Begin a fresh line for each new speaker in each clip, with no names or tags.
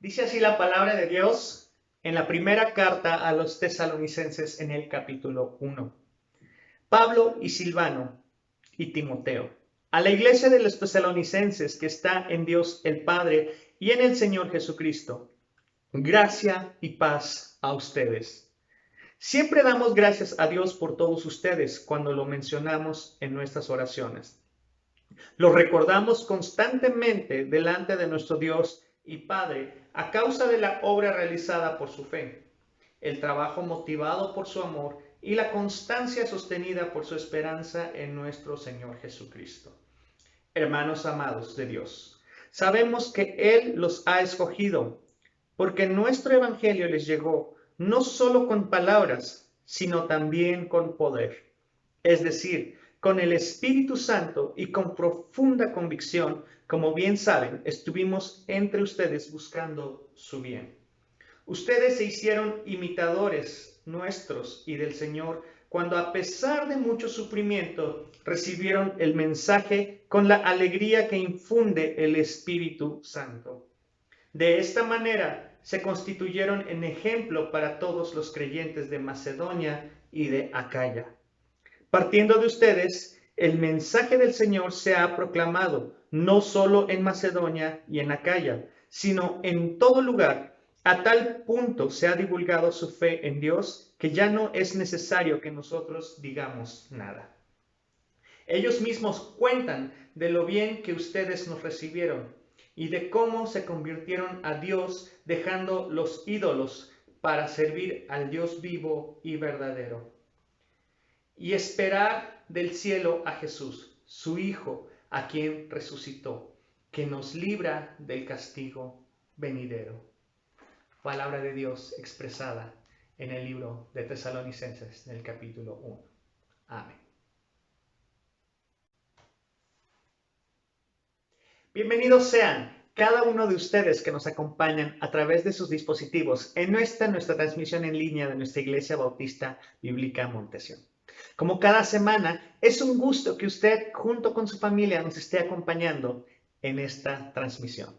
Dice así la palabra de Dios en la primera carta a los tesalonicenses en el capítulo 1. Pablo y Silvano y Timoteo, a la iglesia de los tesalonicenses que está en Dios el Padre y en el Señor Jesucristo, gracia y paz a ustedes. Siempre damos gracias a Dios por todos ustedes cuando lo mencionamos en nuestras oraciones. Lo recordamos constantemente delante de nuestro Dios y Padre a causa de la obra realizada por su fe, el trabajo motivado por su amor y la constancia sostenida por su esperanza en nuestro Señor Jesucristo. Hermanos amados de Dios, sabemos que Él los ha escogido, porque nuestro evangelio les llegó no solo con palabras, sino también con poder, es decir, con el Espíritu Santo y con profunda convicción. Como bien saben, estuvimos entre ustedes buscando su bien. Ustedes se hicieron imitadores nuestros y del Señor cuando, a pesar de mucho sufrimiento, recibieron el mensaje con la alegría que infunde el Espíritu Santo. De esta manera se constituyeron en ejemplo para todos los creyentes de Macedonia y de Acaya. Partiendo de ustedes, el mensaje del Señor se ha proclamado no solo en Macedonia y en Acaya, sino en todo lugar. A tal punto se ha divulgado su fe en Dios que ya no es necesario que nosotros digamos nada. Ellos mismos cuentan de lo bien que ustedes nos recibieron y de cómo se convirtieron a Dios dejando los ídolos para servir al Dios vivo y verdadero, y esperar del cielo a Jesús, su Hijo, a quien resucitó, que nos libra del castigo venidero. Palabra de Dios expresada en el libro de Tesalonicenses, en el capítulo 1. Amén. Bienvenidos sean cada uno de ustedes que nos acompañan a través de sus dispositivos en nuestra transmisión en línea de nuestra Iglesia Bautista Bíblica Montesión. Como cada semana, es un gusto que usted junto con su familia nos esté acompañando en esta transmisión.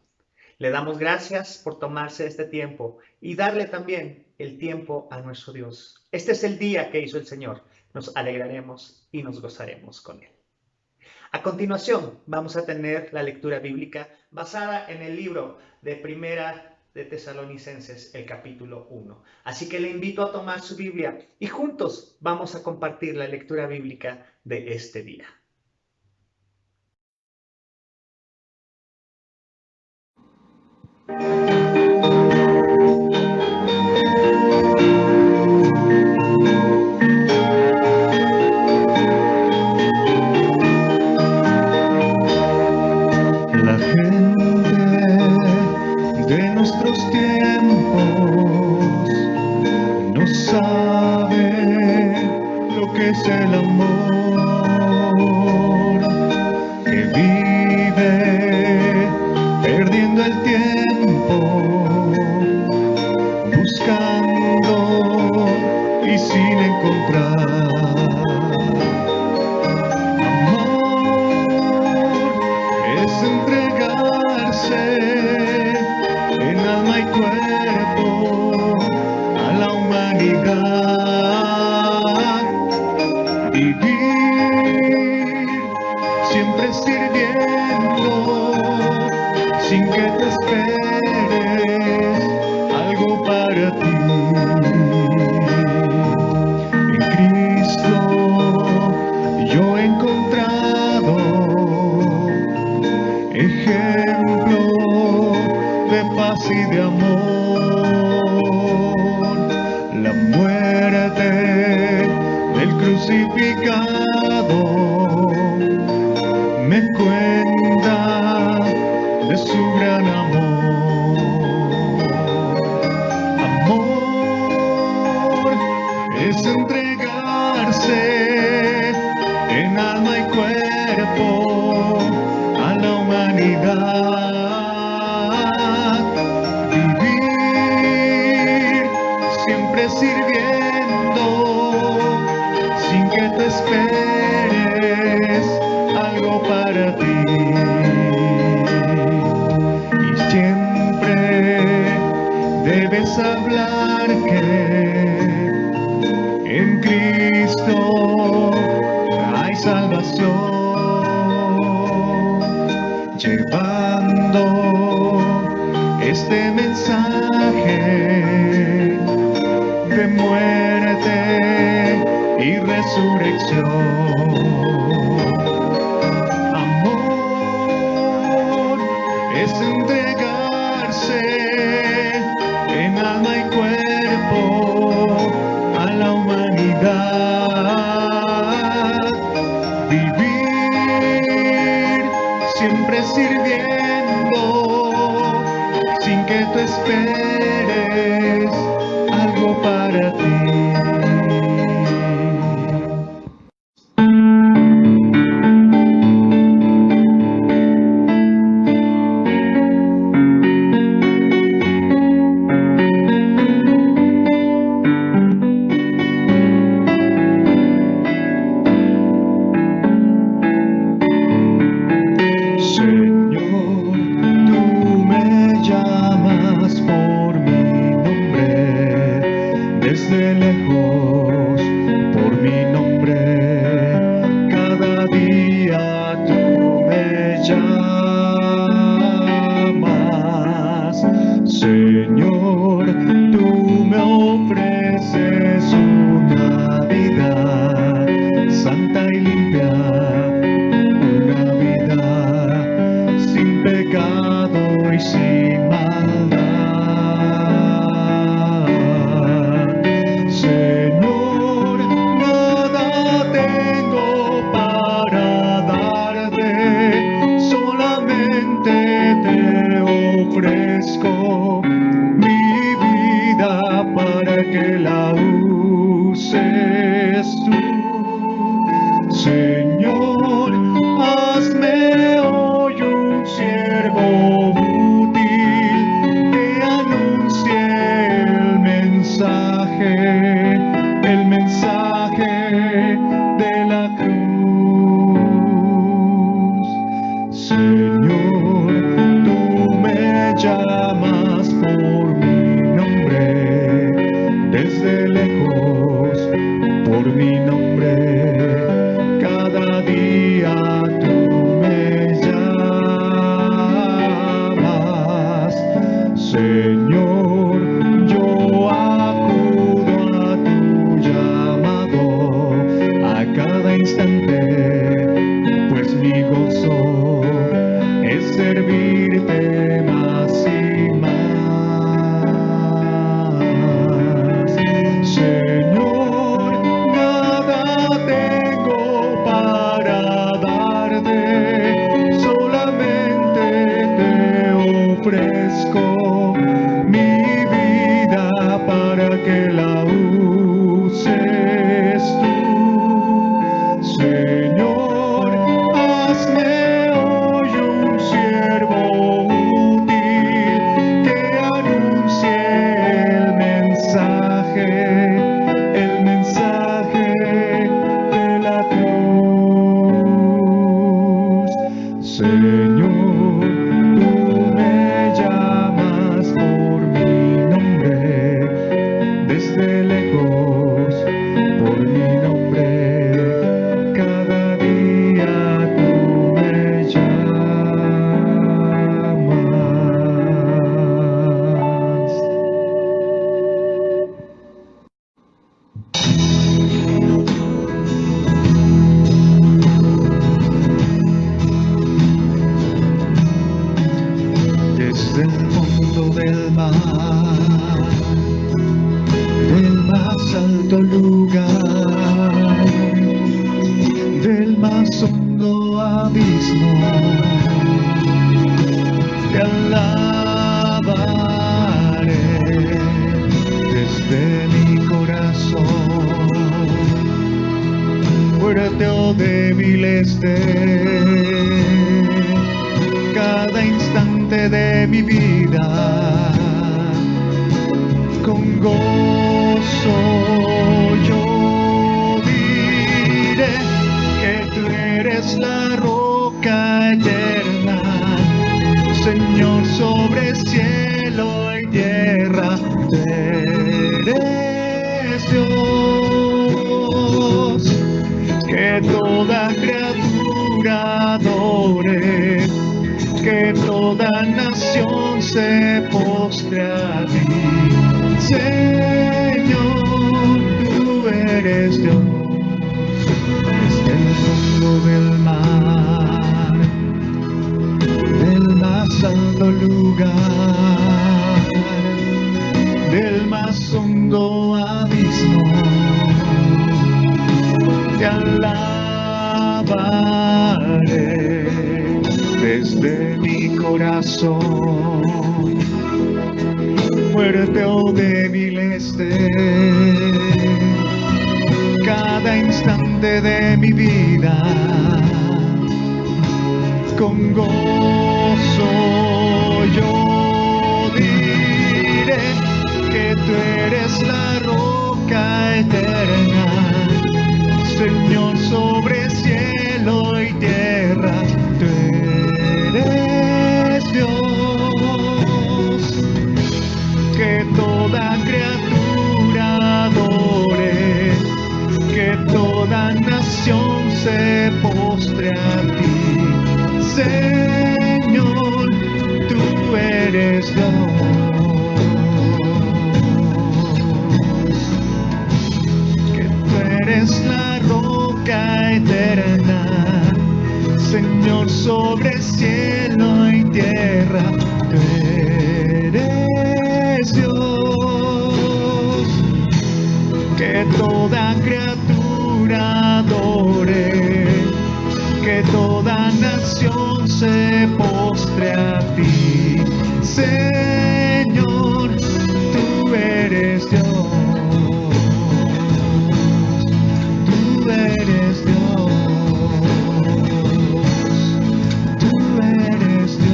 Le damos gracias por tomarse este tiempo y darle también el tiempo a nuestro Dios. Este es el día que hizo el Señor. Nos alegraremos y nos gozaremos con Él. A continuación, vamos a tener la lectura bíblica basada en el libro de Primera de Tesalonicenses, el capítulo 1. Así que le invito a tomar su Biblia y juntos vamos a compartir la lectura bíblica de este día.
La gente de nuestros tiempos no sabe lo que es el amor, que vive perdiendo el tiempo, buscando y sin encontrar. En alma y cuerpo a la humanidad, vivir siempre sirviendo sin que te esperes algo para ti. En Cristo yo he encontrado ejemplo de paz y de amor. La muerte del crucificado me cuenta de su gran amor. Amor es entregarse en alma y cuerpo a la humanidad, vivir siempre sirviendo sin que te esperes algo para ti, y siempre es hablar que en Cristo hay salvación, llevando este mensaje de muerte y resurrección. Amor es entregarse en alma y cuerpo a la humanidad, vivir siempre sirviendo sin que tú esperes algo para ti. Desde lejos, por mi nombre, cada día tú me llamas. Señor, tú me ofreces una vida santa y limpia, una vida sin pecado y sin maldad. Ofrezco mi vida para que la uses tú. Señor, hazme hoy un siervo útil que anuncie el mensaje de la cruz. Señor, llamas por mi nombre, desde lejos, por mi nombre, cada día tú me llamas. Señor, yo acudo a tu llamado a cada instante, pues mi gozo es servirte más y más. Señor, nada tengo para darte, solamente te ofrezco mi vida para que la uses tú. Señor, hazme hoy un siervo útil que anuncie el mensaje de la cruz. Señor, tú me llamas por mi nombre, desde lejos, por mi nombre, cada día tú me llamas. Desde el fondo del mar, del más alto lugar, del más hondo abismo, te alabaré desde mi corazón, fuerte o débil esté, cada instante de mi vida, con gozo yo diré que tú eres la roca eterna, Señor sobre cielo y tierra, adore, que toda nación se postre a ti. Señor, tú eres Dios, desde el fondo del mar, del más alto lugar, del más hondo abismo, te alabaré desde mi corazón, fuerte o débil esté, cada instante de mi vida, con gozo yo diré que tú eres la roca eterna, Señor sobre cielo y tierra, tú eres Dios, que toda criatura adore, que toda nación se postre a ti. Señor, tú eres Dios, que tú eres la roca eterna, Señor sobre cielo y tierra, tú eres Dios, que toda criatura adore, que toda nación se postre a ti. Señor, tú eres Dios, tú eres Dios, tú eres Dios.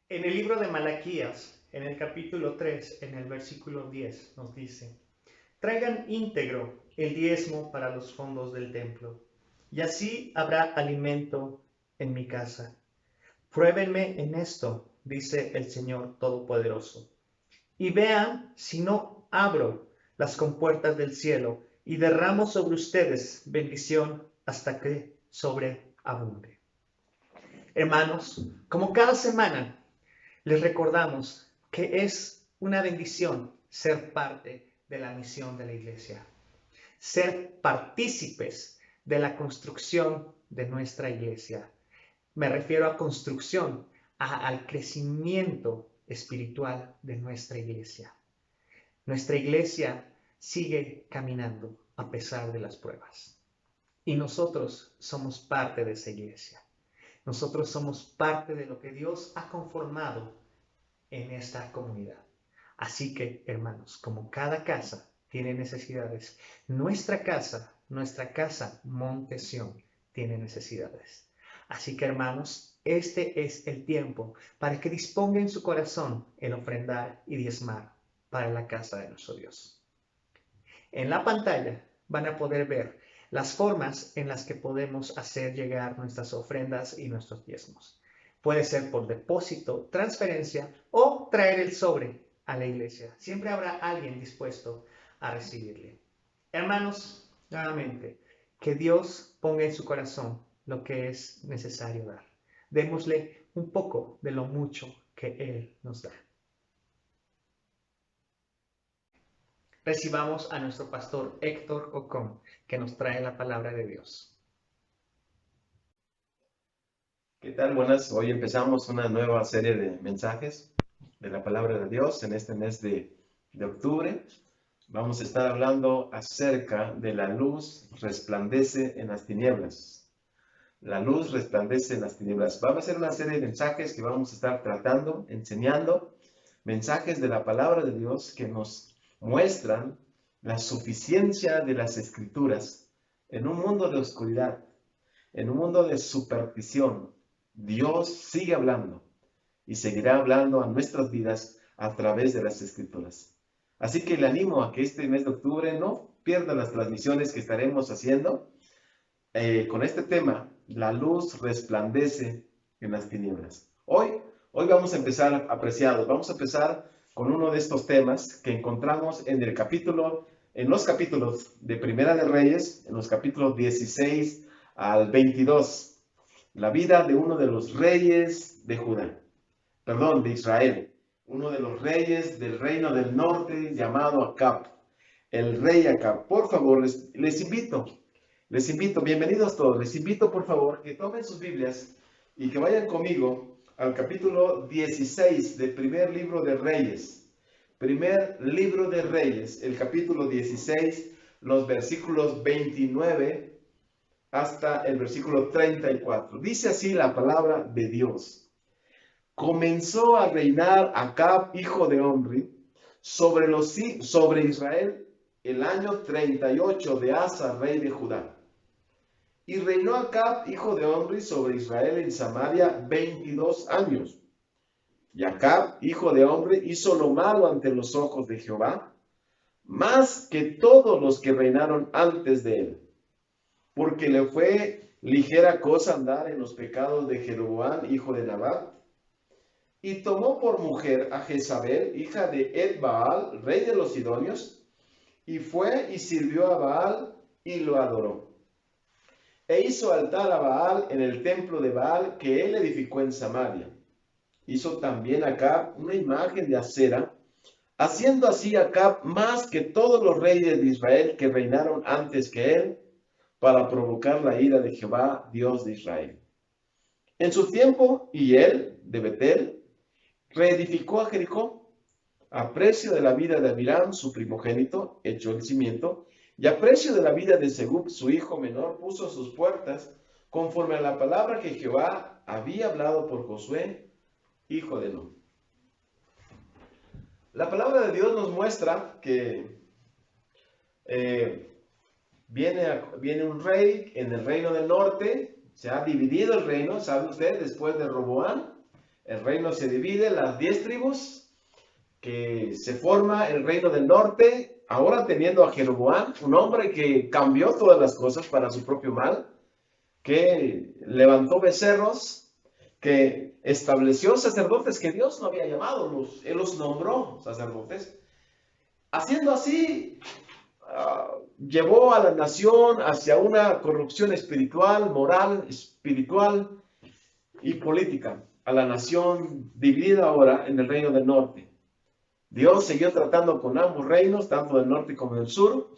En el libro de Malaquías, en el capítulo 3, en el versículo 10, nos dice: traigan íntegro el diezmo para los fondos del templo, y así habrá alimento en mi casa. Pruébenme en esto, dice el Señor Todopoderoso, y vean si no abro las compuertas del cielo y derramo sobre ustedes bendición hasta que sobreabunde. Hermanos, como cada semana, les recordamos que es una bendición ser parte de la misión de la iglesia, ser partícipes de la construcción de nuestra iglesia. Me refiero a construcción, al crecimiento espiritual de nuestra iglesia. Nuestra iglesia sigue caminando a pesar de las pruebas. Y nosotros somos parte de esa iglesia. Nosotros somos parte de lo que Dios ha conformado en esta comunidad. Así que, hermanos, como cada casa tiene necesidades, nuestra casa Monte Sión, tiene necesidades. Así que, hermanos, este es el tiempo para que disponga en su corazón el ofrendar y diezmar para la casa de nuestro Dios. En la pantalla van a poder ver las formas en las que podemos hacer llegar nuestras ofrendas y nuestros diezmos. Puede ser por depósito, transferencia o traer el sobre a la iglesia. Siempre habrá alguien dispuesto a recibirle. Hermanos, nuevamente, que Dios ponga en su corazón lo que es necesario dar. Démosle un poco de lo mucho que Él nos da. Recibamos a nuestro pastor Héctor Ocón, que nos trae la palabra de Dios.
¿Qué tal? Buenas. Hoy empezamos una nueva serie de mensajes de la palabra de Dios en este mes de octubre. Vamos a estar hablando acerca de la luz resplandece en las tinieblas. La luz resplandece en las tinieblas. Vamos a hacer una serie de mensajes que vamos a estar tratando, enseñando, mensajes de la palabra de Dios que nos muestran la suficiencia de las Escrituras en un mundo de oscuridad, en un mundo de superstición. Dios sigue hablando y seguirá hablando a nuestras vidas a través de las Escrituras. Así que le animo a que este mes de octubre no pierda las transmisiones que estaremos haciendo. con este tema, la luz resplandece en las tinieblas. Hoy vamos a empezar, apreciados, vamos a empezar con uno de estos temas que encontramos en los capítulos de Primera de Reyes, en los capítulos 16 al 22, la vida de uno de los reyes de de Israel, uno de los reyes del reino del norte llamado Acab, el rey Acab. Por favor, les invito, bienvenidos todos, les invito por favor que tomen sus Biblias y que vayan conmigo al capítulo 16 del primer libro de Reyes. Primer libro de Reyes, el capítulo 16, los versículos 29 hasta el versículo 34. Dice así la palabra de Dios. Comenzó a reinar Acab, hijo de Omri, sobre Israel el año 38 de Asa, rey de Judá. Y reinó Acab, hijo de Omri, sobre Israel en Samaria 22 años. Y Acab, hijo de Omri, hizo lo malo ante los ojos de Jehová, más que todos los que reinaron antes de él, porque le fue ligera cosa andar en los pecados de Jeroboam, hijo de Nabat, y tomó por mujer a Jezabel, hija de Ed-Baal, rey de los Sidonios, y fue y sirvió a Baal y lo adoró. E hizo altar a Baal en el templo de Baal que él edificó en Samaria. Hizo también Acab una imagen de acera, haciendo así Acab más que todos los reyes de Israel que reinaron antes que él, para provocar la ira de Jehová, Dios de Israel. En su tiempo, Hiel de Betel reedificó a Jericó, a precio de la vida de Abiram, su primogénito, echó el cimiento, y a precio de la vida de Segub, su hijo menor, puso sus puertas, conforme a la palabra que Jehová había hablado por Josué, hijo de Nun. La palabra de Dios nos muestra que viene un rey en el reino del norte, se ha dividido el reino, ¿sabe usted? Después de Roboam, el reino se divide, las 10 tribus, que se forma el reino del norte, ahora teniendo a Jeroboam, un hombre que cambió todas las cosas para su propio mal, que levantó becerros, que estableció sacerdotes que Dios no había llamado, él los nombró sacerdotes. Haciendo así, llevó a la nación hacia una corrupción espiritual, moral, espiritual y política, a la nación dividida ahora en el reino del norte. Dios siguió tratando con ambos reinos, tanto del norte como del sur,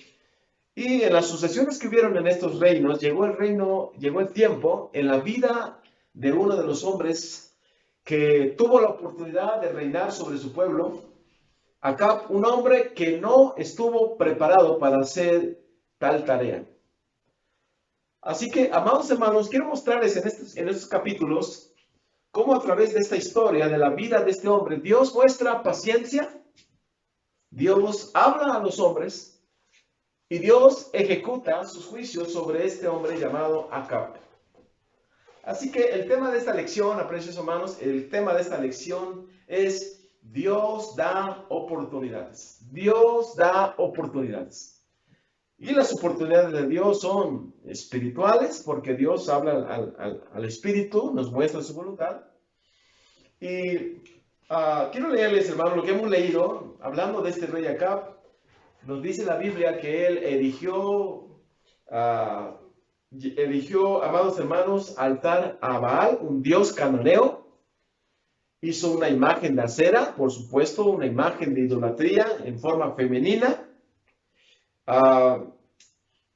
y en las sucesiones que hubieron en estos reinos, llegó el tiempo en la vida de uno de los hombres que tuvo la oportunidad de reinar sobre su pueblo, Acab, un hombre que no estuvo preparado para hacer tal tarea. Así que, amados hermanos, quiero mostrarles en estos capítulos cómo a través de esta historia de la vida de este hombre, Dios muestra paciencia, Dios habla a los hombres y Dios ejecuta sus juicios sobre este hombre llamado Acab. Así que el tema de esta lección, apreciados hermanos, el tema de esta lección es Dios da oportunidades. Dios da oportunidades. Y las oportunidades de Dios son espirituales, porque Dios habla al espíritu, nos muestra su voluntad. Y quiero leerles, hermanos, lo que hemos leído, hablando de este rey Acab. Nos dice la Biblia que él erigió, amados hermanos, altar a Baal, un dios cananeo. Hizo una imagen de acera, por supuesto, una imagen de idolatría en forma femenina.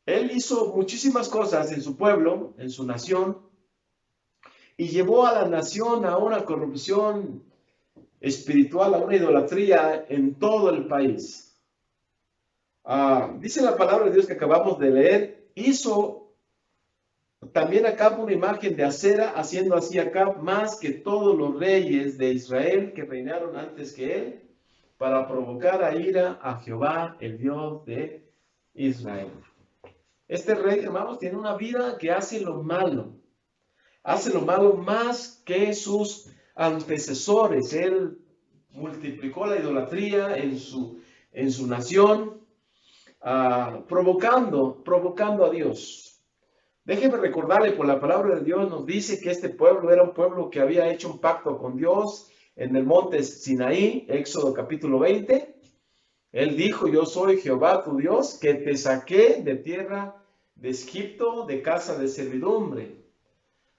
Él hizo muchísimas cosas en su pueblo, en su nación, y llevó a la nación a una corrupción espiritual, a una idolatría en todo el país. Dice la palabra de Dios que acabamos de leer, hizo también Acab una imagen de acera, haciendo así Acab más que todos los reyes de Israel que reinaron antes que él, para provocar a ira a Jehová, el Dios de Israel. Este rey, hermanos, tiene una vida que hace lo malo más que sus antecesores. Él multiplicó la idolatría en su nación, provocando a Dios. Déjeme recordarle, por la palabra de Dios nos dice que este pueblo era un pueblo que había hecho un pacto con Dios en el monte Sinaí, Éxodo capítulo 20. Él dijo, yo soy Jehová tu Dios, que te saqué de tierra de Egipto, de casa de servidumbre.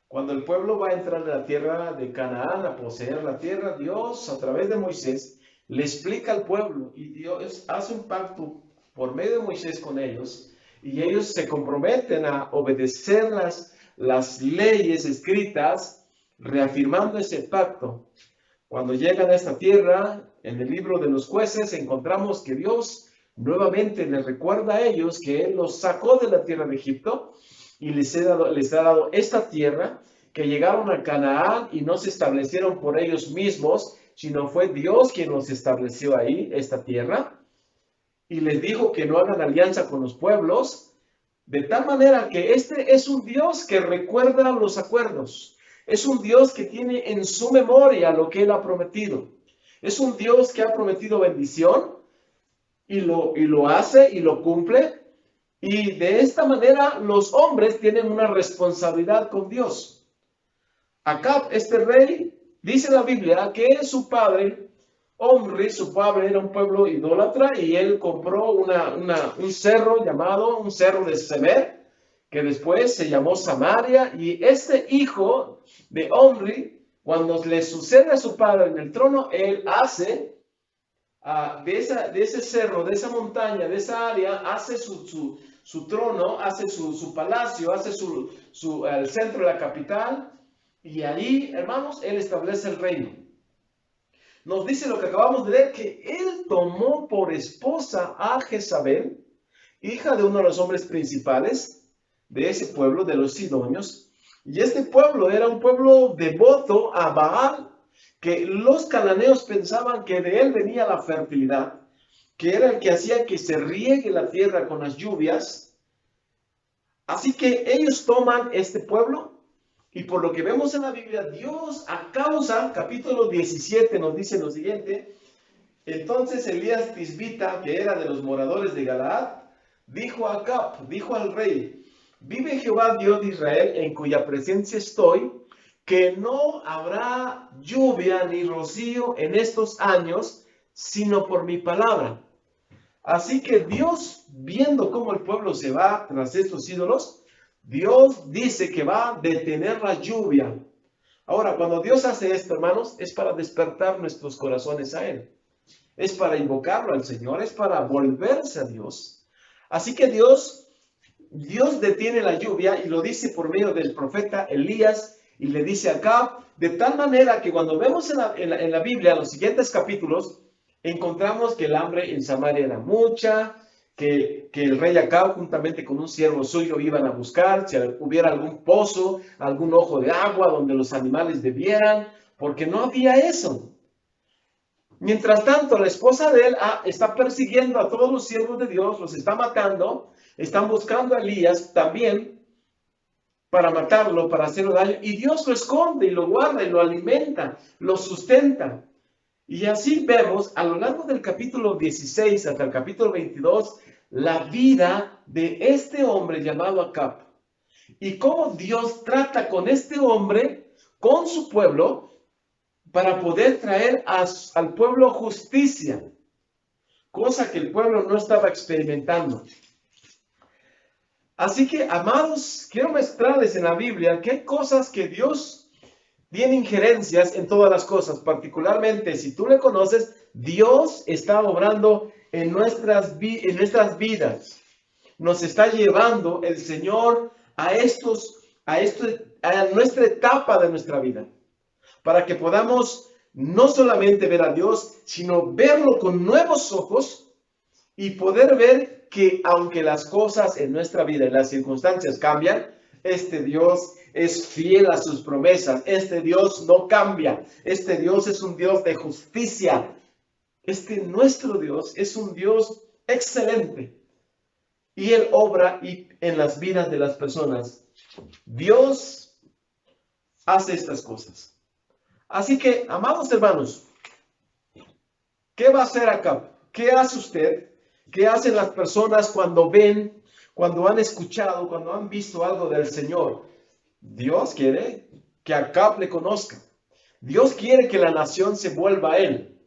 Cuando el pueblo va a entrar a la tierra de Canaán, a poseer la tierra, Dios a través de Moisés le explica al pueblo y Dios hace un pacto por medio de Moisés con ellos y ellos se comprometen a obedecer las leyes escritas, reafirmando ese pacto. Cuando llegan a esta tierra, en el libro de los jueces encontramos que Dios nuevamente les recuerda a ellos que Él los sacó de la tierra de Egipto y les ha dado esta tierra, que llegaron a Canaán y no se establecieron por ellos mismos, sino fue Dios quien los estableció ahí, esta tierra, y les dijo que no hagan alianza con los pueblos, de tal manera que este es un Dios que recuerda los acuerdos, es un Dios que tiene en su memoria lo que Él ha prometido, es un Dios que ha prometido bendición y lo hace y lo cumple. Y de esta manera los hombres tienen una responsabilidad con Dios. Acab, este rey, dice la Biblia que su padre, Omri, su padre era un pueblo idólatra y él compró un cerro llamado, un cerro de Semer, que después se llamó Samaria. Y este hijo de Omri, cuando le sucede a su padre en el trono, él hace de ese cerro, de esa montaña, de esa área, hace su trono, hace su palacio, hace el centro de la capital, y ahí, hermanos, él establece el reino. Nos dice lo que acabamos de leer, que él tomó por esposa a Jezabel, hija de uno de los hombres principales de ese pueblo, de los sidonios, y este pueblo era un pueblo devoto a Baal, que los cananeos pensaban que de él venía la fertilidad, que era el que hacía que se riegue la tierra con las lluvias. Así que ellos toman este pueblo y por lo que vemos en la Biblia, Dios a causa, capítulo 17 nos dice lo siguiente, entonces Elías Tisbita, que era de los moradores de Galaad, dijo a Acab, dijo al rey, vive Jehová Dios de Israel, en cuya presencia estoy, que no habrá lluvia ni rocío en estos años, sino por mi palabra. Así que Dios, viendo cómo el pueblo se va tras estos ídolos, Dios dice que va a detener la lluvia. Ahora, cuando Dios hace esto, hermanos, es para despertar nuestros corazones a Él. Es para invocarlo al Señor, es para volverse a Dios. Así que Dios detiene la lluvia y lo dice por medio del profeta Elías y le dice acá, de tal manera que cuando vemos en la Biblia, los siguientes capítulos, encontramos que el hambre en Samaria era mucha, que el rey Acab juntamente con un siervo suyo iban a buscar si hubiera algún pozo, algún ojo de agua donde los animales bebieran, porque no había eso. Mientras tanto, la esposa de él está persiguiendo a todos los siervos de Dios, los está matando, están buscando a Elías también para matarlo, para hacerle daño, y Dios lo esconde y lo guarda y lo alimenta, lo sustenta. Y así vemos a lo largo del capítulo 16 hasta el capítulo 22 la vida de este hombre llamado Acab y cómo Dios trata con este hombre, con su pueblo, para poder traer al pueblo justicia, cosa que el pueblo no estaba experimentando. Así que, amados, quiero mostrarles en la Biblia que hay cosas que Dios tiene injerencias en todas las cosas, particularmente si tú le conoces, Dios está obrando en nuestras vidas. Nos está llevando el Señor a nuestra etapa de nuestra vida, para que podamos no solamente ver a Dios, sino verlo con nuevos ojos y poder ver que aunque las cosas en nuestra vida y las circunstancias cambian, este Dios es fiel a sus promesas. Este Dios no cambia. Este Dios es un Dios de justicia. Nuestro Dios es un Dios excelente. Y Él obra en las vidas de las personas. Dios hace estas cosas. Así que, amados hermanos, ¿qué va a hacer Acab? ¿Qué hace usted? ¿Qué hacen las personas cuando cuando han escuchado, cuando han visto algo del Señor. Dios quiere que Acab le conozca. Dios quiere que la nación se vuelva a él.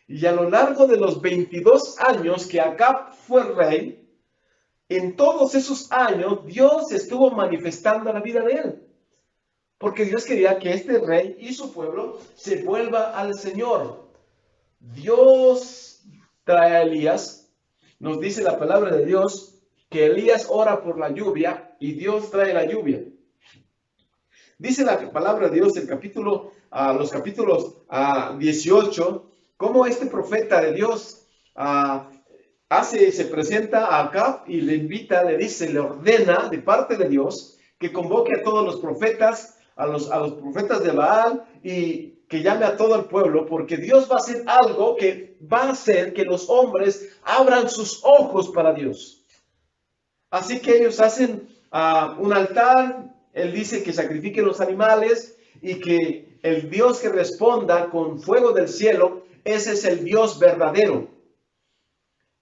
Y a lo largo de los 22 años que Acab fue rey, en todos esos años Dios estuvo manifestando la vida de él. Porque Dios quería que este rey y su pueblo se vuelva al Señor. Dios trae a Elías. Nos dice la palabra de Dios que Elías ora por la lluvia y Dios trae la lluvia. Dice la palabra de Dios en los capítulos 18, cómo este profeta de Dios se presenta a Acab y le invita, le dice, le ordena de parte de Dios que convoque a todos los profetas, a los profetas de Baal y que llame a todo el pueblo, porque Dios va a hacer algo que va a hacer que los hombres abran sus ojos para Dios. Así que ellos hacen un altar. Él dice que sacrifiquen los animales y que el Dios que responda con fuego del cielo, ese es el Dios verdadero.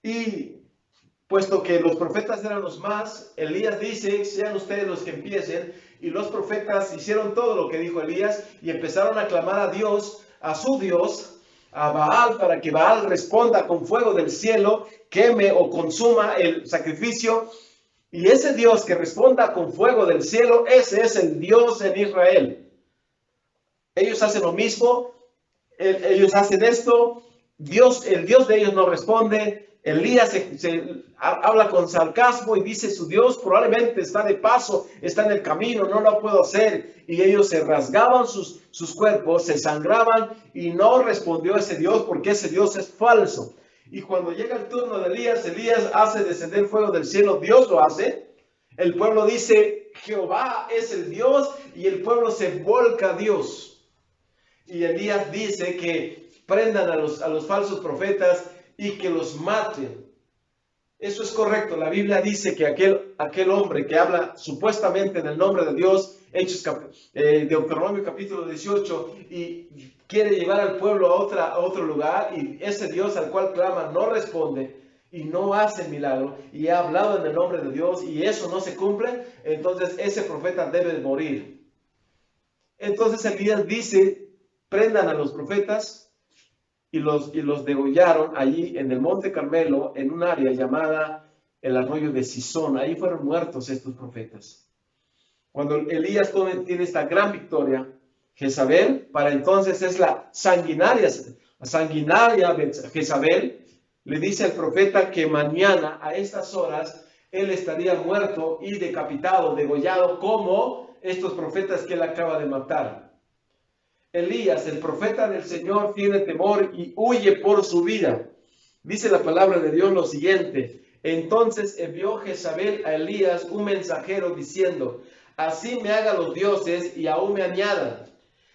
Y puesto que los profetas eran los más, Elías dice, sean ustedes los que empiecen. Y los profetas hicieron todo lo que dijo Elías y empezaron a clamar a Dios, a su Dios, a Baal, para que Baal responda con fuego del cielo, queme o consuma el sacrificio. Y ese Dios que responda con fuego del cielo, ese es el Dios en Israel. Ellos hacen lo mismo, ellos hacen esto, el Dios de ellos no responde. Elías habla con sarcasmo y dice, su Dios probablemente está de paso, está en el camino, no lo puedo hacer. Y ellos se rasgaban sus cuerpos, se sangraban y no respondió ese Dios porque ese Dios es falso. Y cuando llega el turno de Elías, Elías hace descender fuego del cielo, Dios lo hace. El pueblo dice, Jehová es el Dios, y el pueblo se volca a Dios. Y Elías dice que prendan a los falsos profetas y que los maten. Eso es correcto. La Biblia dice que aquel hombre que habla supuestamente en el nombre de Dios, Deuteronomio capítulo 18, y quiere llevar al pueblo a otro lugar, y ese Dios al cual clama no responde y no hace milagro, y ha hablado en el nombre de Dios y eso no se cumple, entonces ese profeta debe morir. Entonces Elías dice, prendan a los profetas, y los degollaron allí en el Monte Carmelo, en un área llamada el arroyo de Sison. Ahí fueron muertos estos profetas. Cuando Elías tiene esta gran victoria, Jezabel, para entonces es la sanguinaria Jezabel, le dice al profeta que mañana a estas horas él estaría muerto y decapitado, degollado, como estos profetas que él acaba de matar. Elías, el profeta del Señor, tiene temor y huye por su vida. Dice la palabra de Dios lo siguiente: entonces envió Jezabel a Elías un mensajero diciendo, así me hagan los dioses y aún me añadan,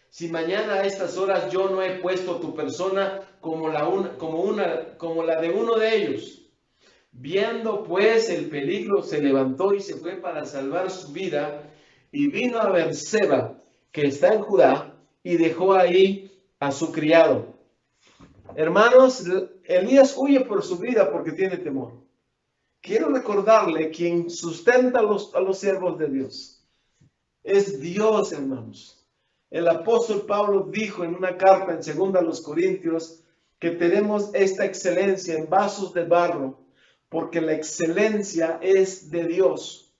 si mañana a estas horas yo no he puesto tu persona como la de uno de ellos. Viendo pues el peligro, se levantó y se fue para salvar su vida, y vino a Beerseba, que está en Judá, y dejó ahí a su criado. Hermanos, Elías huye por su vida porque tiene temor. Quiero recordarle quien sustenta a los siervos de Dios. Es Dios, hermanos. El apóstol Pablo dijo en una carta en 2 Corintios que tenemos esta excelencia en vasos de barro, porque la excelencia es de Dios.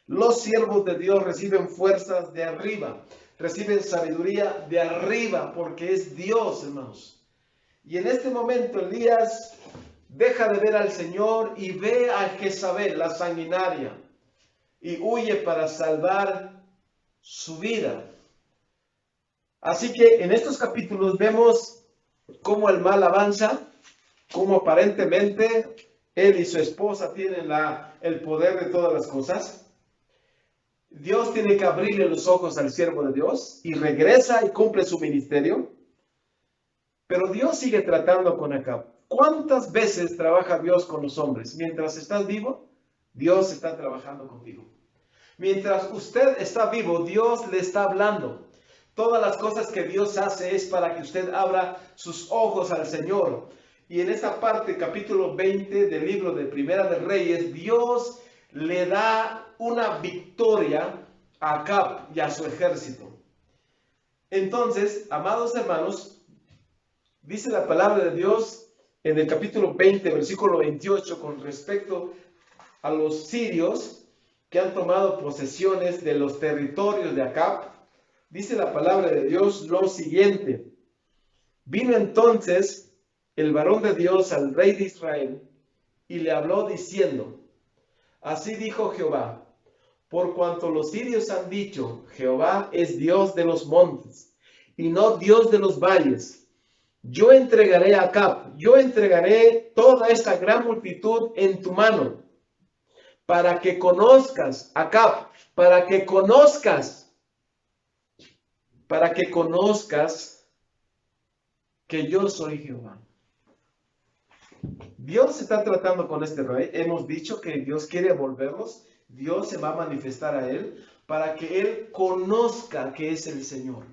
Los siervos de Dios reciben fuerzas de arriba, reciben sabiduría de arriba, porque es Dios, hermanos. Y en este momento Elías deja de ver al Señor y ve a Jezabel, la sanguinaria, y huye para salvar su vida. Así que en estos capítulos vemos cómo el mal avanza, cómo aparentemente él y su esposa tienen el poder de todas las cosas. Dios tiene que abrirle los ojos al siervo de Dios y regresa y cumple su ministerio. Pero Dios sigue tratando con Acab. ¿Cuántas veces trabaja Dios con los hombres? Mientras estás vivo, Dios está trabajando contigo. Mientras usted está vivo, Dios le está hablando. Todas las cosas que Dios hace es para que usted abra sus ojos al Señor. Y en esta parte, capítulo 20 del libro de Primera de Reyes, Dios le da una victoria a Acab y a su ejército. Entonces, amados hermanos, dice la palabra de Dios en el capítulo 20, versículo 28, con respecto a los sirios que han tomado posesiones de los territorios de Acab. Dice la palabra de Dios lo siguiente: vino entonces el varón de Dios al rey de Israel y le habló diciendo: así dijo Jehová, por cuanto los sirios han dicho, Jehová es Dios de los montes y no Dios de los valles, yo entregaré a Acab, yo entregaré toda esta gran multitud en tu mano, para que conozcas, Acab, para que conozcas que yo soy Jehová. Dios está tratando con este rey. Hemos dicho que Dios quiere volverlos. Dios se va a manifestar a él para que él conozca que es el Señor.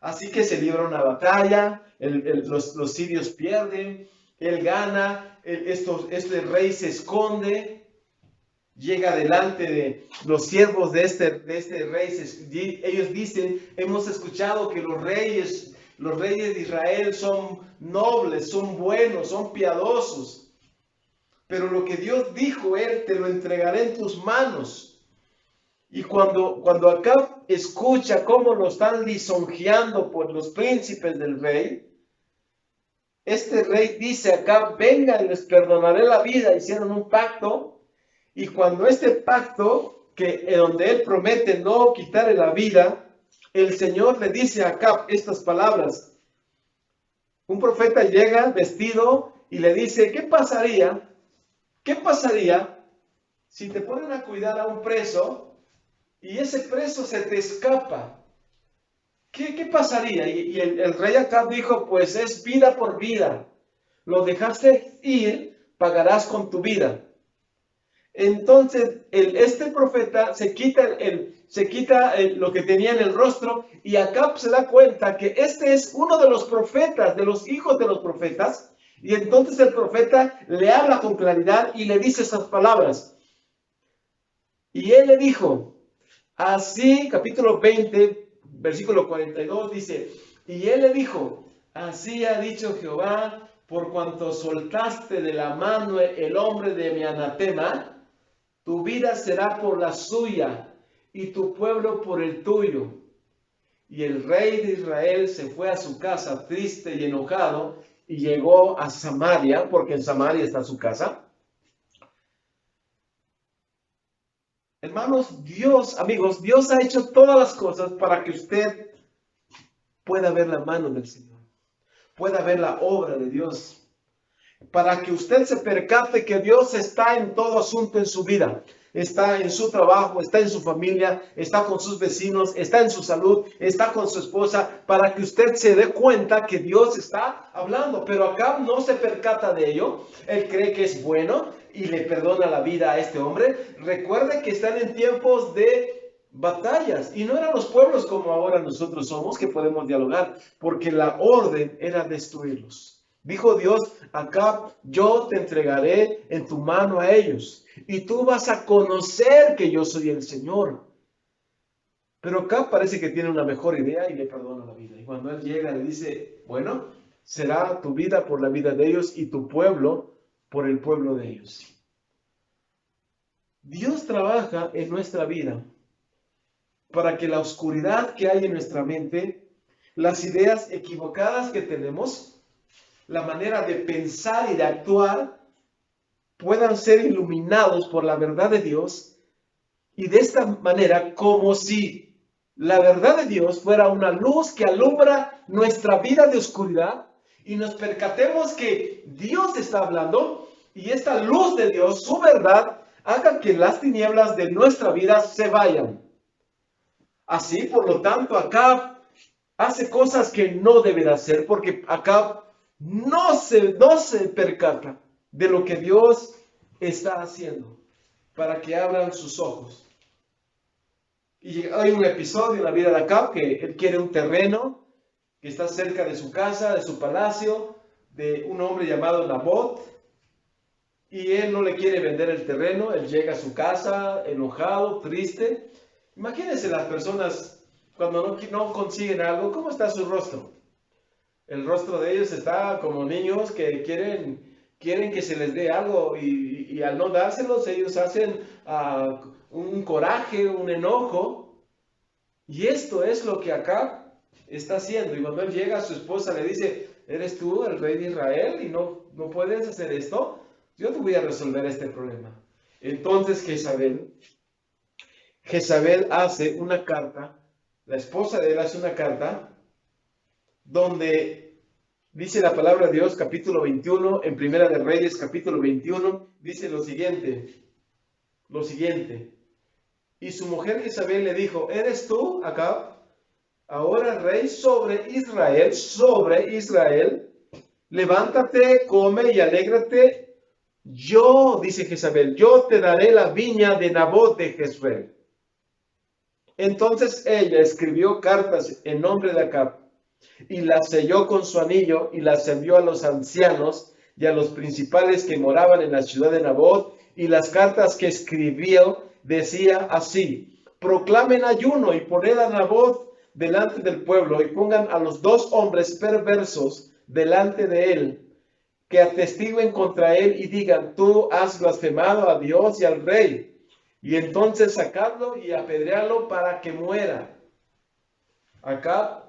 Así que se libra una batalla, los sirios pierden, él gana, este rey se esconde, llega delante de los siervos de este rey. Ellos dicen: hemos escuchado que los reyes de Israel son nobles, son buenos, son piadosos. Pero lo que Dios dijo, él te lo entregaré en tus manos. Y cuando Acab escucha cómo lo están lisonjeando por los príncipes del rey, este rey dice a Acab: venga, les perdonaré la vida. Hicieron un pacto, y cuando este pacto, donde él promete no quitarle la vida, el Señor le dice a Acab estas palabras. Un profeta llega vestido y le dice: ¿qué pasaría si te ponen a cuidar a un preso y ese preso se te escapa? ¿Qué pasaría? Y el rey Acab dijo: pues es vida por vida. Lo dejaste ir, pagarás con tu vida. Entonces este profeta se quita lo que tenía en el rostro, y Acab se da cuenta que este es uno de los profetas, de los hijos de los profetas. Y entonces el profeta le habla con claridad y le dice esas palabras. Y él le dijo, así, capítulo 20, versículo 42, dice: y él le dijo: así ha dicho Jehová, por cuanto soltaste de la mano el hombre de mi anatema, tu vida será por la suya y tu pueblo por el tuyo. Y el rey de Israel se fue a su casa triste y enojado, y llegó a Samaria, porque en Samaria está su casa. Hermanos, amigos, Dios ha hecho todas las cosas para que usted pueda ver la mano del Señor, pueda ver la obra de Dios, para que usted se percate que Dios está en todo asunto en su vida. Está en su trabajo, está en su familia, está con sus vecinos, está en su salud, está con su esposa, para que usted se dé cuenta que Dios está hablando. Pero Acab no se percata de ello. Él cree que es bueno y le perdona la vida a este hombre. Recuerde que están en tiempos de batallas, y no eran los pueblos como ahora nosotros somos, que podemos dialogar, porque la orden era destruirlos. Dijo Dios: Acab, yo te entregaré en tu mano a ellos, y tú vas a conocer que yo soy el Señor. Pero Acab parece que tiene una mejor idea y le perdona la vida. Y cuando él llega le dice: bueno, será tu vida por la vida de ellos y tu pueblo por el pueblo de ellos. Dios trabaja en nuestra vida para que la oscuridad que hay en nuestra mente, las ideas equivocadas que tenemos, la manera de pensar y de actuar, puedan ser iluminados por la verdad de Dios. Y de esta manera, como si la verdad de Dios fuera una luz que alumbra nuestra vida de oscuridad, y nos percatemos que Dios está hablando, y esta luz de Dios, su verdad, haga que las tinieblas de nuestra vida se vayan. Así, por lo tanto, Acab hace cosas que no debe de hacer, porque Acab no se percata de lo que Dios está haciendo para que abran sus ojos. Y hay un episodio en la vida de Acab que él quiere un terreno que está cerca de su casa, de su palacio, de un hombre llamado Nabot. y él no le quiere vender el terreno. Él llega a su casa enojado, triste. Imagínense las personas cuando no consiguen algo, ¿cómo está su rostro? El rostro de ellos está como niños que quieren que se les dé algo y al no dárselos ellos hacen un coraje, un enojo. Y esto es lo que Acab está haciendo. Y cuando él llega, su esposa le dice, ¿eres tú el rey de Israel y no puedes hacer esto? Yo te voy a resolver este problema. Entonces Jezabel hace una carta, la esposa de él hace una carta, donde dice la palabra de Dios, capítulo 21, en Primera de Reyes, capítulo 21, dice lo siguiente, y su mujer Jezabel le dijo, ¿eres tú, Acab, ahora rey sobre Israel? Levántate, come y alégrate. Yo, dice Jezabel, yo te daré la viña de Nabot de Jezreel. Entonces ella escribió cartas en nombre de Acab y las selló con su anillo y las envió a los ancianos y a los principales que moraban en la ciudad de Nabot. Y las cartas que escribió decía así: proclamen ayuno y poned a Nabot delante del pueblo y pongan a los 2 hombres perversos delante de él, que atestiguen contra él y digan, tú has blasfemado a Dios y al rey. Y entonces sacadlo y apedrearlo para que muera. Acab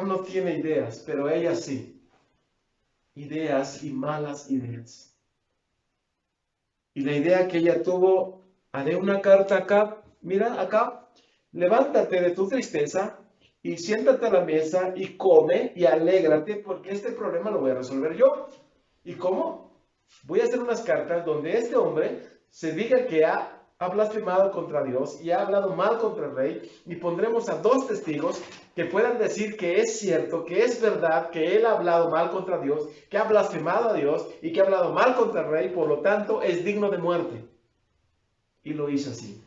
no tiene ideas, pero ella sí. Ideas y malas ideas. Y la idea que ella tuvo, haré una carta a Acab. Mira, Acab, levántate de tu tristeza y siéntate a la mesa y come y alégrate porque este problema lo voy a resolver yo. ¿Y cómo? Voy a hacer unas cartas donde este hombre se diga que ha blasfemado contra Dios y ha hablado mal contra el rey, y pondremos a 2 testigos que puedan decir que es cierto, que es verdad, que él ha hablado mal contra Dios, que ha blasfemado a Dios y que ha hablado mal contra el rey, por lo tanto es digno de muerte. Y lo hizo así.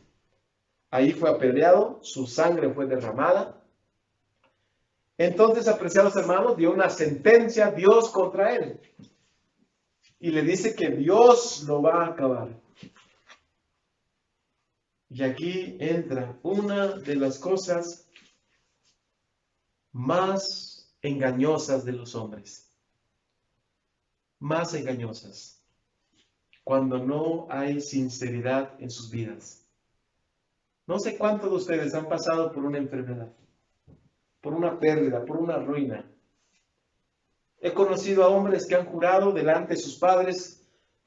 Ahí fue apedreado, su sangre fue derramada. Entonces, apreciados hermanos, dio una sentencia Dios contra él. Y le dice que Dios lo va a acabar. Y aquí entra una de las cosas más engañosas de los hombres. Más engañosas. Cuando no hay sinceridad en sus vidas. No sé cuántos de ustedes han pasado por una enfermedad, por una pérdida, por una ruina. He conocido a hombres que han jurado delante de sus padres,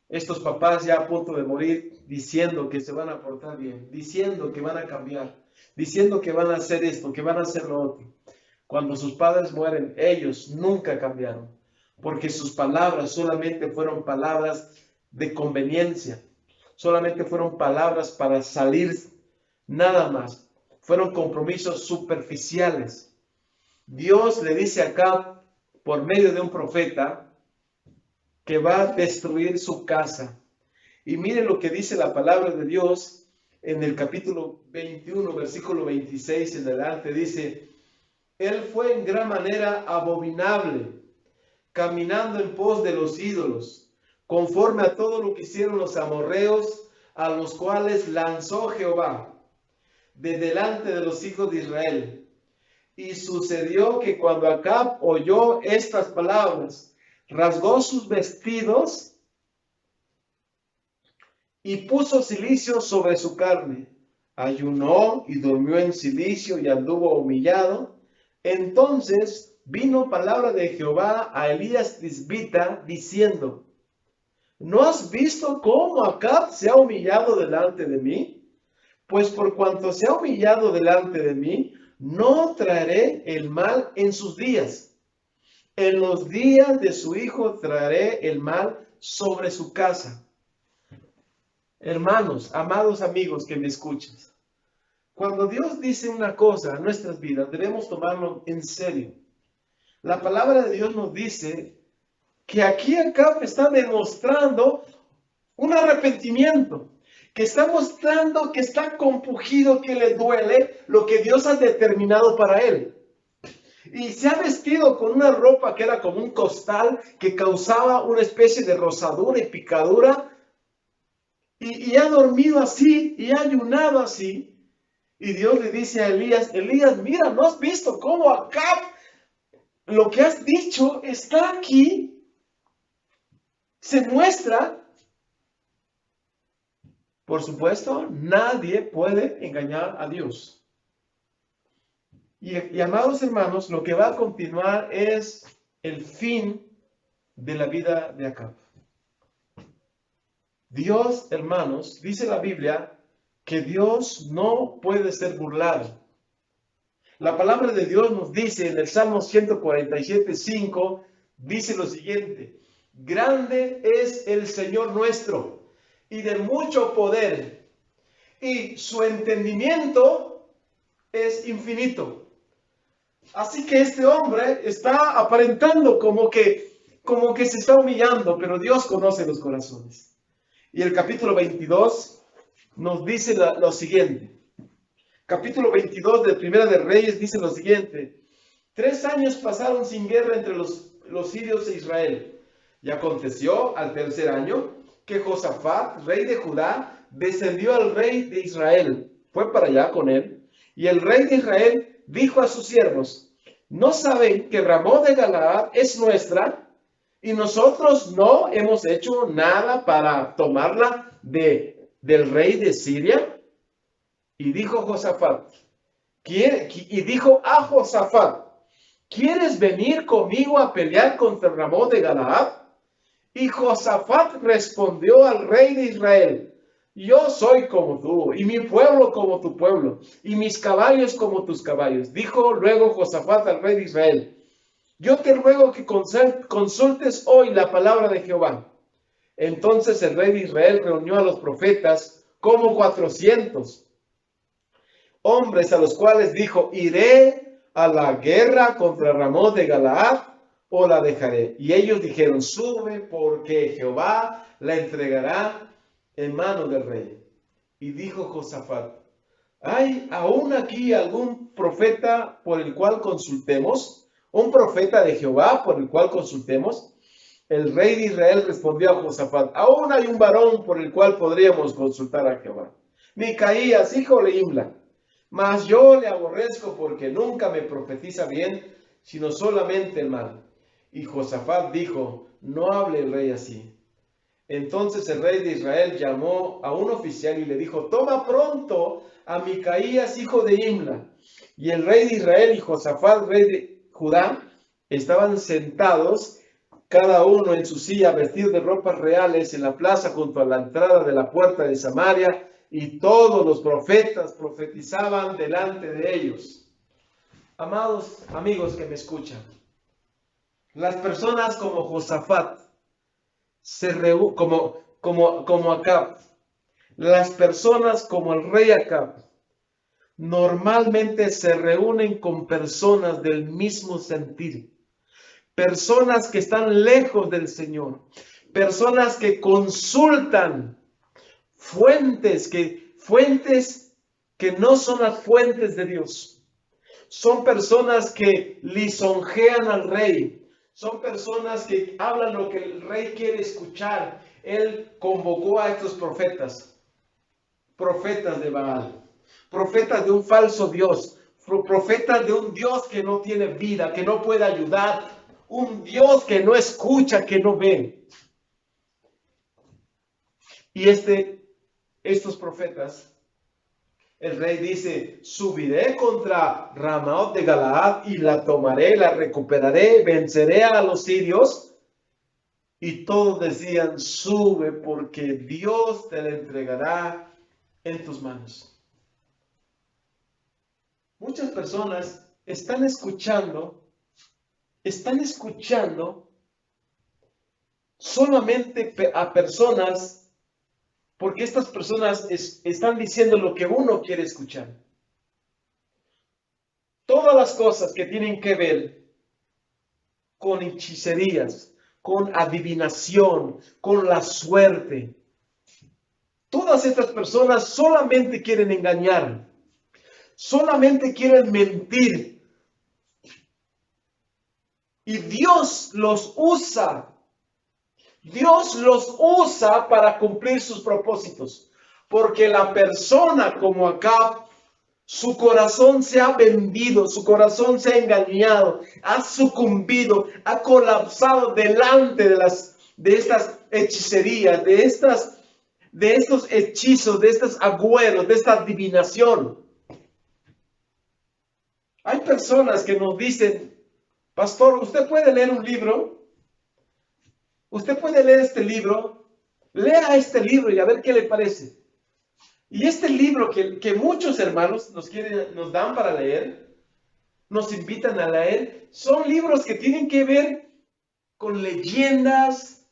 estos papás ya a punto de morir, diciendo que se van a portar bien, diciendo que van a cambiar, diciendo que van a hacer esto, que van a hacer lo otro. Cuando sus padres mueren, ellos nunca cambiaron, porque sus palabras solamente fueron palabras de conveniencia, solamente fueron palabras para salir, nada más. Fueron compromisos superficiales. Dios le dice acá, por medio de un profeta, que va a destruir su casa. Y miren lo que dice la palabra de Dios en el capítulo 21, versículo 26 en adelante. Dice, él fue en gran manera abominable, caminando en pos de los ídolos, conforme a todo lo que hicieron los amorreos, a los cuales lanzó Jehová de delante de los hijos de Israel. Y sucedió que cuando Acab oyó estas palabras, rasgó sus vestidos y puso cilicio sobre su carne. Ayunó y durmió en cilicio y anduvo humillado. Entonces vino palabra de Jehová a Elías Tisbita diciendo, ¿no has visto cómo Acab se ha humillado delante de mí? Pues por cuanto se ha humillado delante de mí, no traeré el mal en sus días. En los días de su hijo traeré el mal sobre su casa. Hermanos, amados amigos que me escuchas, cuando Dios dice una cosa a nuestras vidas, debemos tomarlo en serio. La palabra de Dios nos dice que aquí Acab está demostrando un arrepentimiento, que está mostrando que está compungido, que le duele lo que Dios ha determinado para él. Y se ha vestido con una ropa que era como un costal que causaba una especie de rosadura y picadura. Y ha dormido así y ha ayunado así. Y Dios le dice a Elías, Elías, mira, ¿no has visto cómo Acab, lo que has dicho está aquí? Se muestra. Por supuesto, nadie puede engañar a Dios. Y amados hermanos, lo que va a continuar es el fin de la vida de Acab. Dios, hermanos, dice la Biblia que Dios no puede ser burlado. La palabra de Dios nos dice en el Salmo 147:5, dice lo siguiente: grande es el Señor nuestro y de mucho poder, y su entendimiento es infinito. Así que este hombre está aparentando como que se está humillando, pero Dios conoce los corazones. Y el capítulo 22 nos dice lo siguiente. Capítulo 22 de Primera de Reyes dice lo siguiente: 3 años pasaron sin guerra entre los sirios e Israel. Y aconteció al tercer año que Josafat, rey de Judá, descendió al rey de Israel. Fue para allá con él. Y el rey de Israel dijo a sus siervos: ¿no saben que Ramón de Galaad es nuestra? Y nosotros no hemos hecho nada para tomarla del rey de Siria. Y dijo a Josafat, ¿quieres venir conmigo a pelear contra Ramón de Galaad? Y Josafat respondió al rey de Israel: yo soy como tú, y mi pueblo como tu pueblo, y mis caballos como tus caballos. Dijo luego Josafat al rey de Israel: yo te ruego que consultes hoy la palabra de Jehová. Entonces el rey de Israel reunió a los profetas, como 400 hombres, a los cuales dijo: ¿iré a la guerra contra Ramón de Galaad o la dejaré? Y ellos dijeron: sube, porque Jehová la entregará en mano del rey. Y dijo Josafat: ¿hay aún aquí algún profeta por el cual consultemos? ¿Un profeta de Jehová por el cual consultemos? El rey de Israel respondió a Josafat: aún hay un varón por el cual podríamos consultar a Jehová, Micaías, hijo de Imla. Mas yo le aborrezco porque nunca me profetiza bien, sino solamente el mal. Y Josafat dijo: no hable el rey así. Entonces el rey de Israel llamó a un oficial y le dijo: toma pronto a Micaías, hijo de Imla. Y el rey de Israel y Josafat, rey de Judá, estaban sentados, cada uno en su silla, vestidos de ropas reales, en la plaza junto a la entrada de la puerta de Samaria, y todos los profetas profetizaban delante de ellos. Amados amigos que me escuchan, las personas como Josafat, como Acab, las personas como el rey Acab, normalmente se reúnen con personas del mismo sentir, personas que están lejos del Señor, personas que consultan fuentes que no son las fuentes de Dios. Son personas que lisonjean al rey. Son personas que hablan lo que el rey quiere escuchar. Él convocó a estos profetas de Baal, profetas de un falso Dios, profetas de un Dios que no tiene vida, que no puede ayudar, un Dios que no escucha, que no ve. Y estos profetas, el rey dice: subiré contra Ramón de Galaad y la tomaré, la recuperaré, venceré a los sirios. Y todos decían: sube, porque Dios te la entregará en tus manos. Muchas personas están escuchando solamente a personas, porque estas personas están diciendo lo que uno quiere escuchar. Todas las cosas que tienen que ver con hechicerías, con adivinación, con la suerte, todas estas personas solamente quieren engañar, solamente quieren mentir. Y Dios los usa. Dios los usa para cumplir sus propósitos. Porque la persona como Acab, su corazón se ha vendido, su corazón se ha engañado, ha sucumbido, ha colapsado delante de estas hechicerías, de estos hechizos, de estos agüeros, de esta adivinación. Hay personas que nos dicen, pastor, ¿usted puede leer un libro? ¿Usted puede leer este libro? Lea este libro y a ver qué le parece. Y este libro que muchos hermanos nos dan para leer, nos invitan a leer, son libros que tienen que ver con leyendas,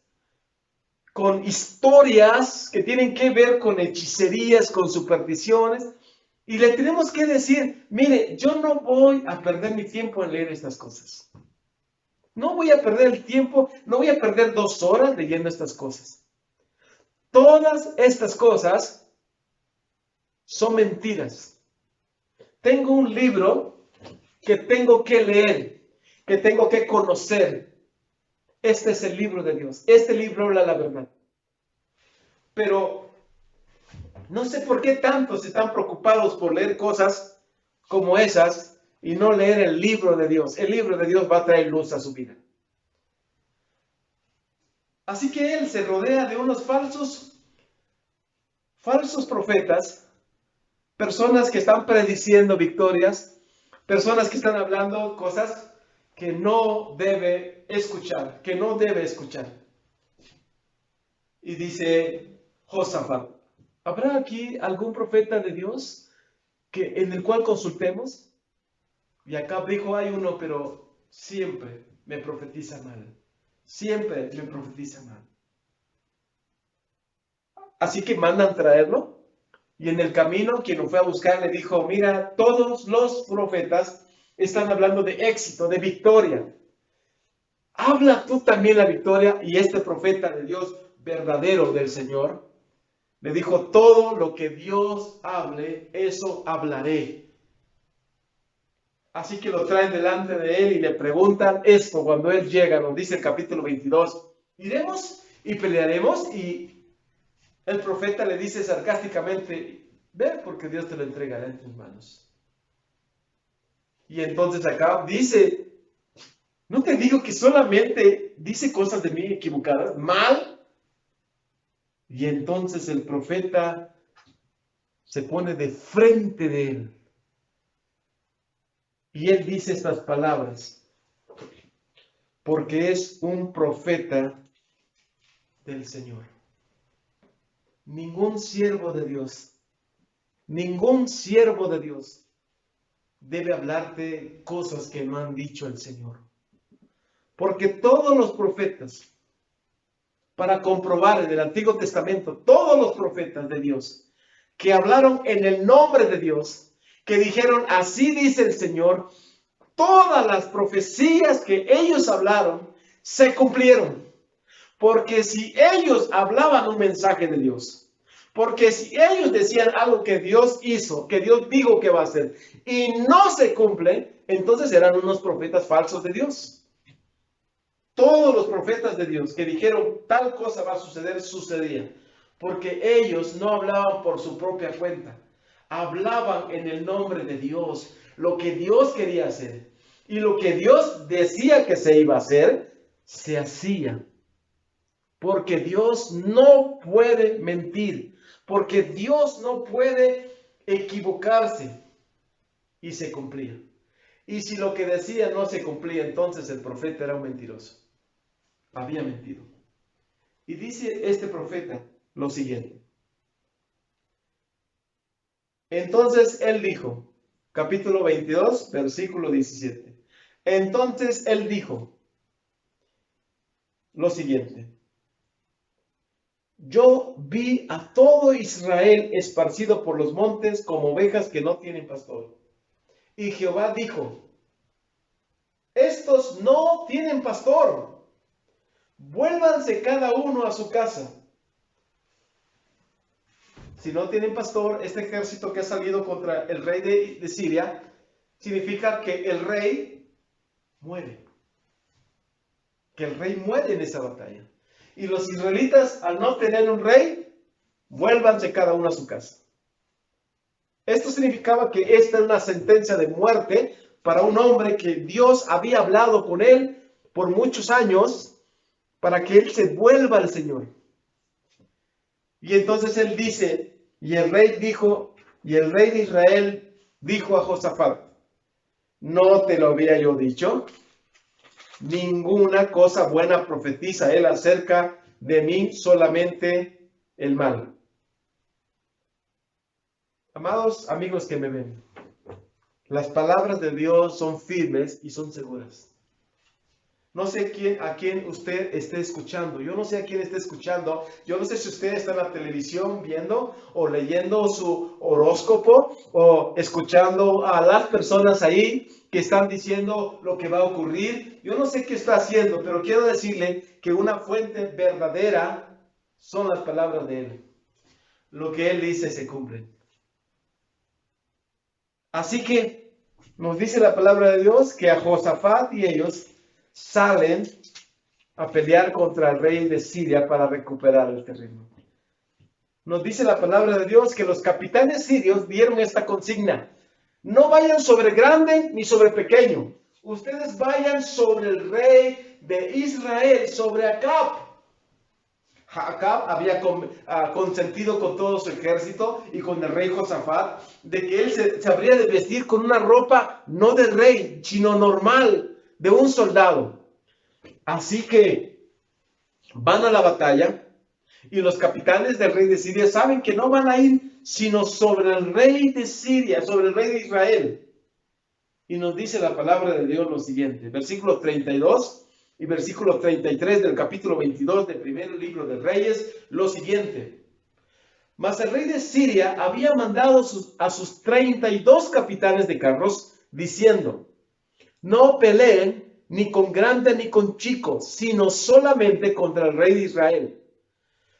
con historias, que tienen que ver con hechicerías, con supersticiones. Y le tenemos que decir, mire, yo no voy a perder mi tiempo en leer estas cosas. No voy a perder el tiempo, no voy a perder 2 horas leyendo estas cosas. Todas estas cosas son mentiras. Tengo un libro que tengo que leer, que tengo que conocer. Este es el libro de Dios. Este libro habla la verdad. Pero no sé por qué tantos están preocupados por leer cosas como esas y no leer el libro de Dios. El libro de Dios va a traer luz a su vida. Así que él se rodea de unos falsos profetas, personas que están prediciendo victorias, personas que están hablando cosas que no debe escuchar, Y dice Josafat, ¿habrá aquí algún profeta de Dios en el cual consultemos? Y Acab dijo, hay uno, pero siempre me profetiza mal. Siempre me profetiza mal. Así que mandan traerlo. Y en el camino, quien lo fue a buscar le dijo, mira, todos los profetas están hablando de éxito, de victoria. Habla tú también la victoria. Y este profeta de Dios verdadero del Señor le dijo, todo lo que Dios hable, eso hablaré. Así que lo traen delante de él y le preguntan esto cuando él llega, nos dice el capítulo 22. Iremos y pelearemos, y el profeta le dice sarcásticamente, ve porque Dios te lo entregará en tus manos. Y entonces acá dice, no te digo que solamente dice cosas de mí equivocadas, mal. Y entonces el profeta se pone de frente de él. Y él dice estas palabras, porque es un profeta del Señor. Ningún siervo de Dios debe hablarte cosas que no han dicho el Señor. Porque todos los profetas, para comprobar en el Antiguo Testamento, todos los profetas de Dios que hablaron en el nombre de Dios, que dijeron, así dice el Señor, todas las profecías que ellos hablaron se cumplieron. Porque si ellos hablaban un mensaje de Dios, porque si ellos decían algo que Dios hizo, que Dios dijo que va a hacer, y no se cumple, entonces eran unos profetas falsos de Dios. Todos los profetas de Dios que dijeron tal cosa va a suceder, sucedía. Porque ellos no hablaban por su propia cuenta. Hablaban en el nombre de Dios, lo que Dios quería hacer. Y lo que Dios decía que se iba a hacer, se hacía. Porque Dios no puede mentir. Porque Dios no puede equivocarse. Y se cumplía. Y si lo que decía no se cumplía, entonces el profeta era un mentiroso. Había mentido. Y dice este profeta lo siguiente. Entonces él dijo, capítulo 22, versículo 17. Entonces él dijo lo siguiente. Yo vi a todo Israel esparcido por los montes como ovejas que no tienen pastor. Y Jehová dijo, estos no tienen pastor. Vuélvanse cada uno a su casa. Si no tienen pastor, este ejército que ha salido contra el rey de Siria, significa que el rey muere. que el rey muere en esa batalla. Y los israelitas, al no tener un rey, vuélvanse cada uno a su casa. Esto significaba que esta era una sentencia de muerte para un hombre que Dios había hablado con él por muchos años para que él se vuelva al Señor. Y entonces él dice, y el rey de Israel dijo a Josafat, ¿no te lo había yo dicho? Ninguna cosa buena profetiza él acerca de mí, solamente el mal. Amados amigos que me ven, las palabras de Dios son firmes y son seguras. No sé a quién usted esté escuchando. Yo no sé a quién esté escuchando. Yo no sé si usted está en la televisión viendo o leyendo su horóscopo o escuchando a las personas ahí que están diciendo lo que va a ocurrir. Yo no sé qué está haciendo, pero quiero decirle que una fuente verdadera son las palabras de Él. Lo que Él dice se cumple. Así que nos dice la palabra de Dios que a Josafat y ellos salen a pelear contra el rey de Siria para recuperar el terreno. Nos dice la palabra de Dios que los capitanes sirios dieron esta consigna: no vayan sobre grande ni sobre pequeño, ustedes vayan sobre el rey de Israel, sobre Acab. Acab había consentido con todo su ejército y con el rey Josafat de que él se habría de vestir con una ropa no de rey, sino normal, de un soldado. Así que van a la batalla y los capitanes del rey de Siria saben que no van a ir sino sobre el rey de Siria, sobre el rey de Israel. Y nos dice la palabra de Dios lo siguiente, versículo 32 y versículo 33 del capítulo 22 del primer libro de Reyes, lo siguiente. Mas el rey de Siria había mandado a sus 32 capitanes de carros, diciendo, no peleen ni con grande ni con chico, sino solamente contra el rey de Israel.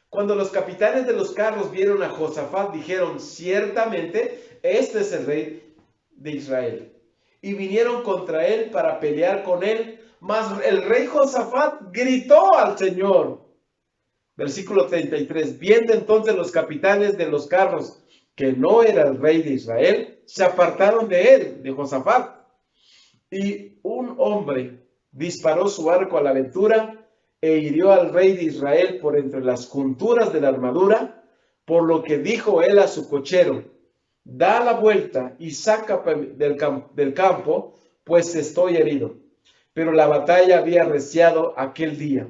Cuando los capitanes de los carros vieron a Josafat, dijeron, ciertamente, este es el rey de Israel. Y vinieron contra él para pelear con él, mas el rey Josafat gritó al Señor. Versículo 33. Viendo entonces los capitanes de los carros que no era el rey de Israel, se apartaron de él, de Josafat. Y un hombre disparó su arco a la aventura e hirió al rey de Israel por entre las junturas de la armadura, por lo que dijo él a su cochero, da la vuelta y saca del campo, pues estoy herido. Pero la batalla había arreciado aquel día,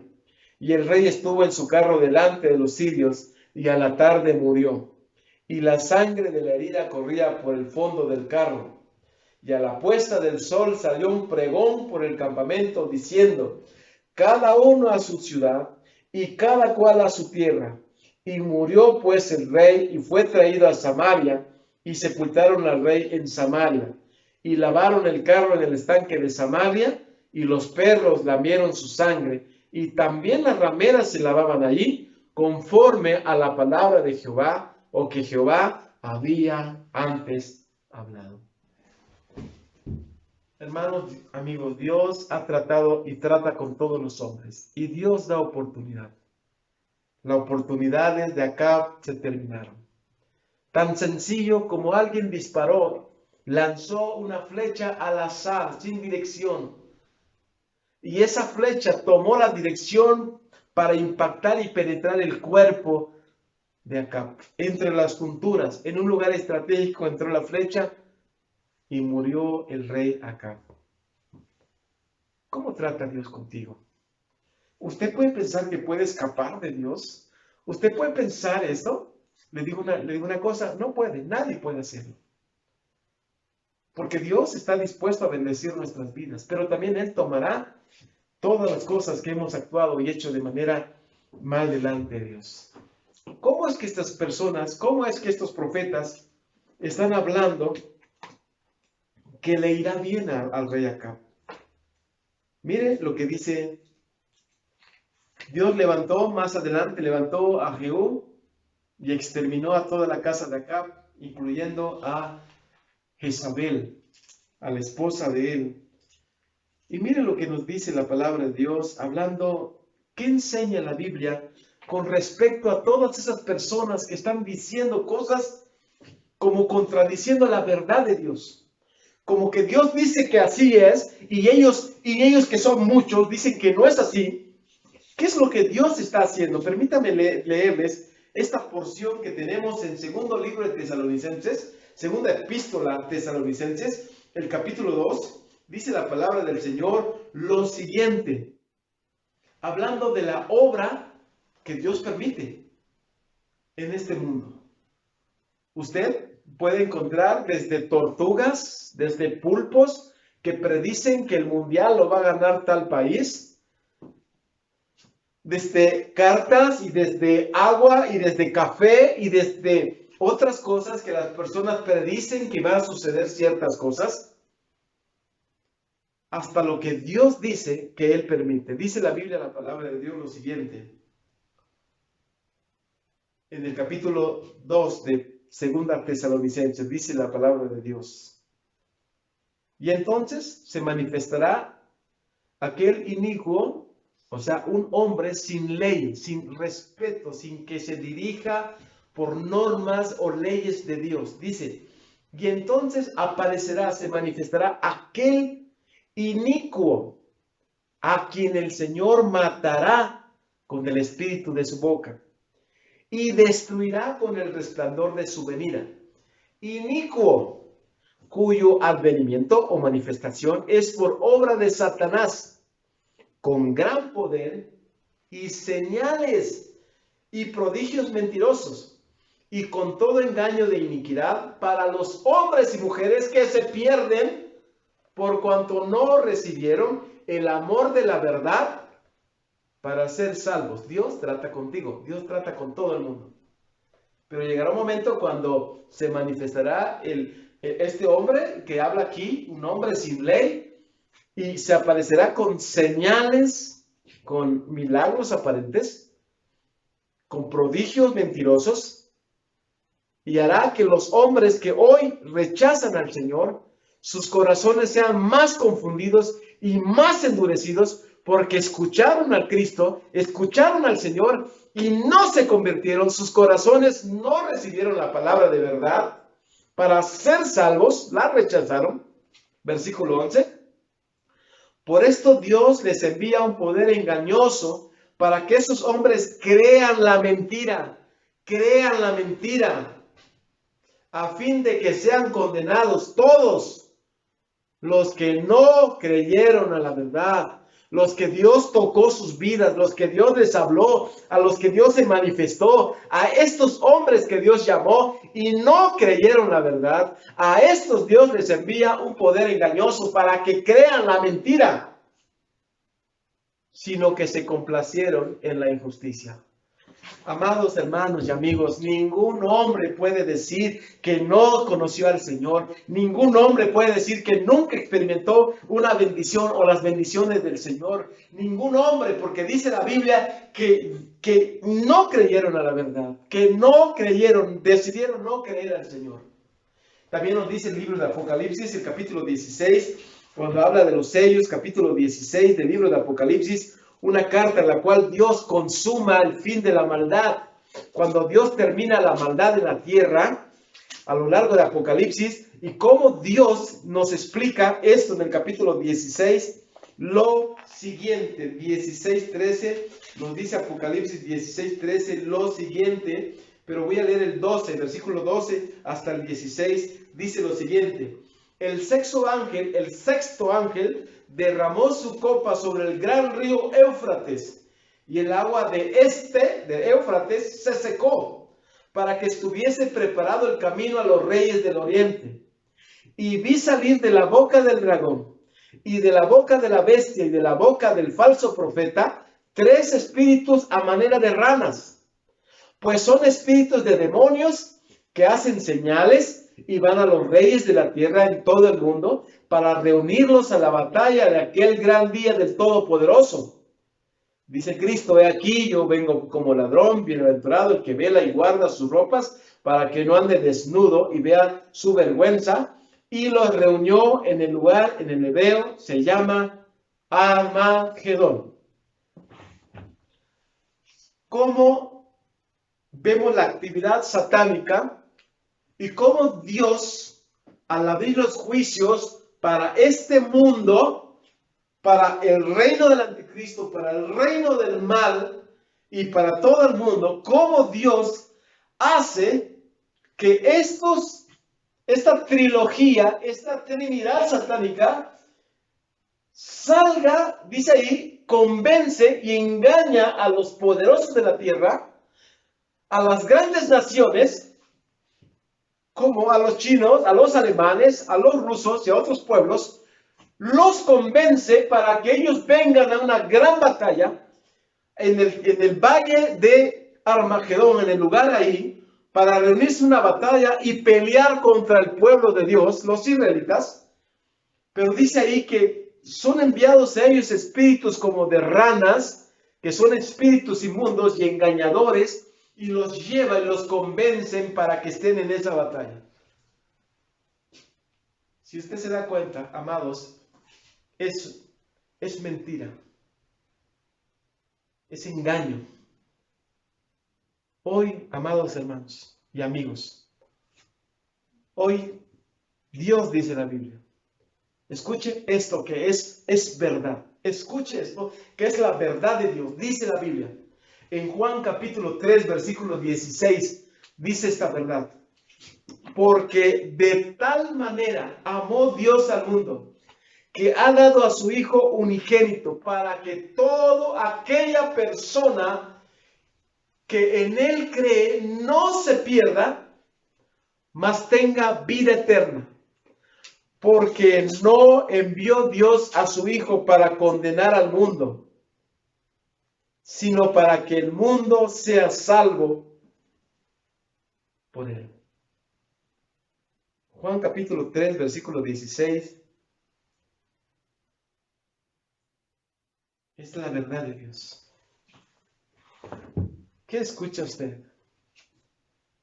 y el rey estuvo en su carro delante de los sirios, y a la tarde murió. Y la sangre de la herida corría por el fondo del carro. Y a la puesta del sol salió un pregón por el campamento, diciendo, cada uno a su ciudad, y cada cual a su tierra. Y murió pues el rey, y fue traído a Samaria, y sepultaron al rey en Samaria. Y lavaron el carro en el estanque de Samaria, y los perros lamieron su sangre, y también las rameras se lavaban allí, conforme a la palabra de Jehová, o que Jehová había antes hablado. Hermanos, amigos, Dios ha tratado y trata con todos los hombres, y Dios da oportunidad. Las oportunidades de Acab se terminaron. Tan sencillo como alguien disparó, lanzó una flecha al azar, sin dirección. Y esa flecha tomó la dirección para impactar y penetrar el cuerpo de Acab. Entre las junturas, en un lugar estratégico, entró la flecha y murió el rey Acab. ¿Cómo trata Dios contigo? ¿Usted puede pensar que puede escapar de Dios? ¿Usted puede pensar esto? Le digo una cosa, no puede, nadie puede hacerlo. Porque Dios está dispuesto a bendecir nuestras vidas, pero también Él tomará todas las cosas que hemos actuado y hecho de manera mal delante de Dios. ¿Cómo es que estas personas, cómo es que estos profetas están hablando que le irá bien al rey Acab? Mire lo que dice, Dios más adelante levantó a Jehú y exterminó a toda la casa de Acab, incluyendo a Jezabel, a la esposa de él. Y miren lo que nos dice la palabra de Dios, hablando, ¿qué enseña la Biblia con respecto a todas esas personas que están diciendo cosas como contradiciendo la verdad de Dios? Como que Dios dice que así es, y ellos que son muchos dicen que no es así. ¿Qué es lo que Dios está haciendo? Permítame leerles esta porción que tenemos en segundo libro de Tesalonicenses, segunda epístola a Tesalonicenses, el capítulo 2, dice la palabra del Señor lo siguiente, hablando de la obra que Dios permite en este mundo. Usted puede encontrar desde tortugas, desde pulpos que predicen que el mundial lo va a ganar tal país, desde cartas y desde agua y desde café y desde otras cosas que las personas predicen que van a suceder ciertas cosas, hasta lo que Dios dice que Él permite. Dice la Biblia, la palabra de Dios, lo siguiente. En el capítulo 2 de Segunda Tesalonicenses, dice la palabra de Dios. Y entonces se manifestará aquel inicuo, o sea, un hombre sin ley, sin respeto, sin que se dirija por normas o leyes de Dios. Dice, y entonces aparecerá, se manifestará aquel inicuo, a quien el Señor matará con el espíritu de su boca y destruirá con el resplandor de su venida. Inicuo, cuyo advenimiento o manifestación es por obra de Satanás, con gran poder y señales y prodigios mentirosos, y con todo engaño de iniquidad para los hombres y mujeres que se pierden por cuanto no recibieron el amor de la verdad para ser salvos. Dios trata contigo, Dios trata con todo el mundo. Pero llegará un momento cuando se manifestará este hombre que habla aquí, un hombre sin ley, y se aparecerá con señales, con milagros aparentes, con prodigios mentirosos, y hará que los hombres que hoy rechazan al Señor, sus corazones sean más confundidos y más endurecidos, porque escucharon al Cristo, escucharon al Señor y no se convirtieron, sus corazones no recibieron la palabra de verdad para ser salvos, la rechazaron. Versículo 11. Por esto Dios les envía un poder engañoso para que esos hombres crean la mentira, a fin de que sean condenados todos los que no creyeron a la verdad, los que Dios tocó sus vidas, los que Dios les habló, a los que Dios se manifestó, a estos hombres que Dios llamó y no creyeron la verdad, a estos Dios les envía un poder engañoso para que crean la mentira, sino que se complacieron en la injusticia. Amados hermanos y amigos, ningún hombre puede decir que no conoció al Señor. Ningún hombre puede decir que nunca experimentó una bendición o las bendiciones del Señor. Ningún hombre, porque dice la Biblia que no creyeron a la verdad, que no creyeron, decidieron no creer al Señor. También nos dice el libro de Apocalipsis, el capítulo 16, cuando habla de los sellos, capítulo 16 del libro de Apocalipsis, una carta en la cual Dios consuma el fin de la maldad. Cuando Dios termina la maldad en la tierra, a lo largo de Apocalipsis, y cómo Dios nos explica esto en el capítulo 16, lo siguiente, 16:13, nos dice Apocalipsis 16:13, lo siguiente, pero voy a leer el 12, versículo 12 hasta el 16, dice lo siguiente. El sexto ángel, derramó su copa sobre el gran río Éufrates, y el agua de Éufrates se secó, para que estuviese preparado el camino a los reyes del oriente. Y vi salir de la boca del dragón, y de la boca de la bestia, y de la boca del falso profeta, 3 espíritus a manera de ranas, pues son espíritus de demonios que hacen señales, y van a los reyes de la tierra en todo el mundo para reunirlos a la batalla de aquel gran día del Todopoderoso. Dice Cristo, he aquí, yo vengo como ladrón, bienaventurado el que vela y guarda sus ropas para que no ande desnudo y vea su vergüenza. Y los reunió en el lugar, en el hebreo, se llama Armagedón. ¿Cómo vemos la actividad satánica y cómo Dios, al abrir los juicios para este mundo, para el reino del anticristo, para el reino del mal y para todo el mundo, cómo Dios hace que esta trilogía, esta trinidad satánica, salga, dice ahí, convence y engaña a los poderosos de la tierra, a las grandes naciones, como a los chinos, a los alemanes, a los rusos y a otros pueblos, los convence para que ellos vengan a una gran batalla en el valle de Armagedón, en el lugar ahí, para reunirse una batalla y pelear contra el pueblo de Dios, los israelitas. Pero dice ahí que son enviados a ellos espíritus como de ranas, que son espíritus inmundos y engañadores, y los llevan y los convencen para que estén en esa batalla. Si usted se da cuenta, amados, es mentira, es engaño. Hoy, amados hermanos y amigos, hoy Dios dice en la Biblia, escuche esto que es verdad, escuche esto que es la verdad de Dios, dice la Biblia. En Juan capítulo 3, versículo 16, dice esta verdad. Porque de tal manera amó Dios al mundo, que ha dado a su Hijo unigénito, para que toda aquella persona que en Él cree no se pierda, mas tenga vida eterna. Porque no envió Dios a su Hijo para condenar al mundo, sino para que el mundo sea salvo por Él. Juan capítulo 3, versículo 16. Es la verdad de Dios. ¿Qué escucha usted?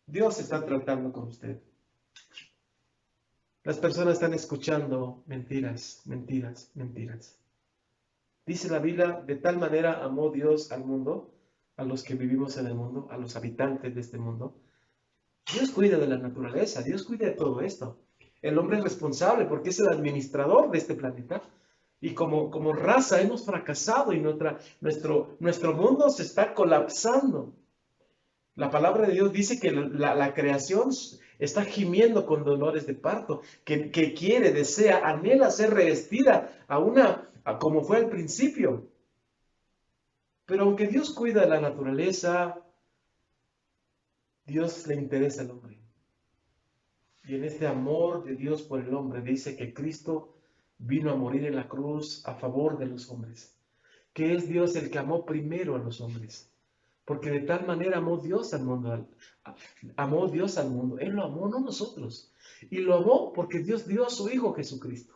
Dios está tratando con usted. Las personas están escuchando mentiras, mentiras, mentiras. Dice la Biblia, de tal manera amó Dios al mundo, a los que vivimos en el mundo, a los habitantes de este mundo. Dios cuida de la naturaleza, Dios cuida de todo esto. El hombre es responsable porque es el administrador de este planeta. Y como raza hemos fracasado y nuestro mundo se está colapsando. La palabra de Dios dice que la creación está gimiendo con dolores de parto, que quiere, desea, anhela ser revestida a como fue al principio. Pero aunque Dios cuida de la naturaleza, Dios le interesa al hombre. Y en este amor de Dios por el hombre dice que Cristo vino a morir en la cruz a favor de los hombres. Que es Dios el que amó primero a los hombres. Porque de tal manera amó Dios al mundo. Amó Dios al mundo. Él lo amó, no nosotros. Y lo amó porque Dios dio a su Hijo Jesucristo.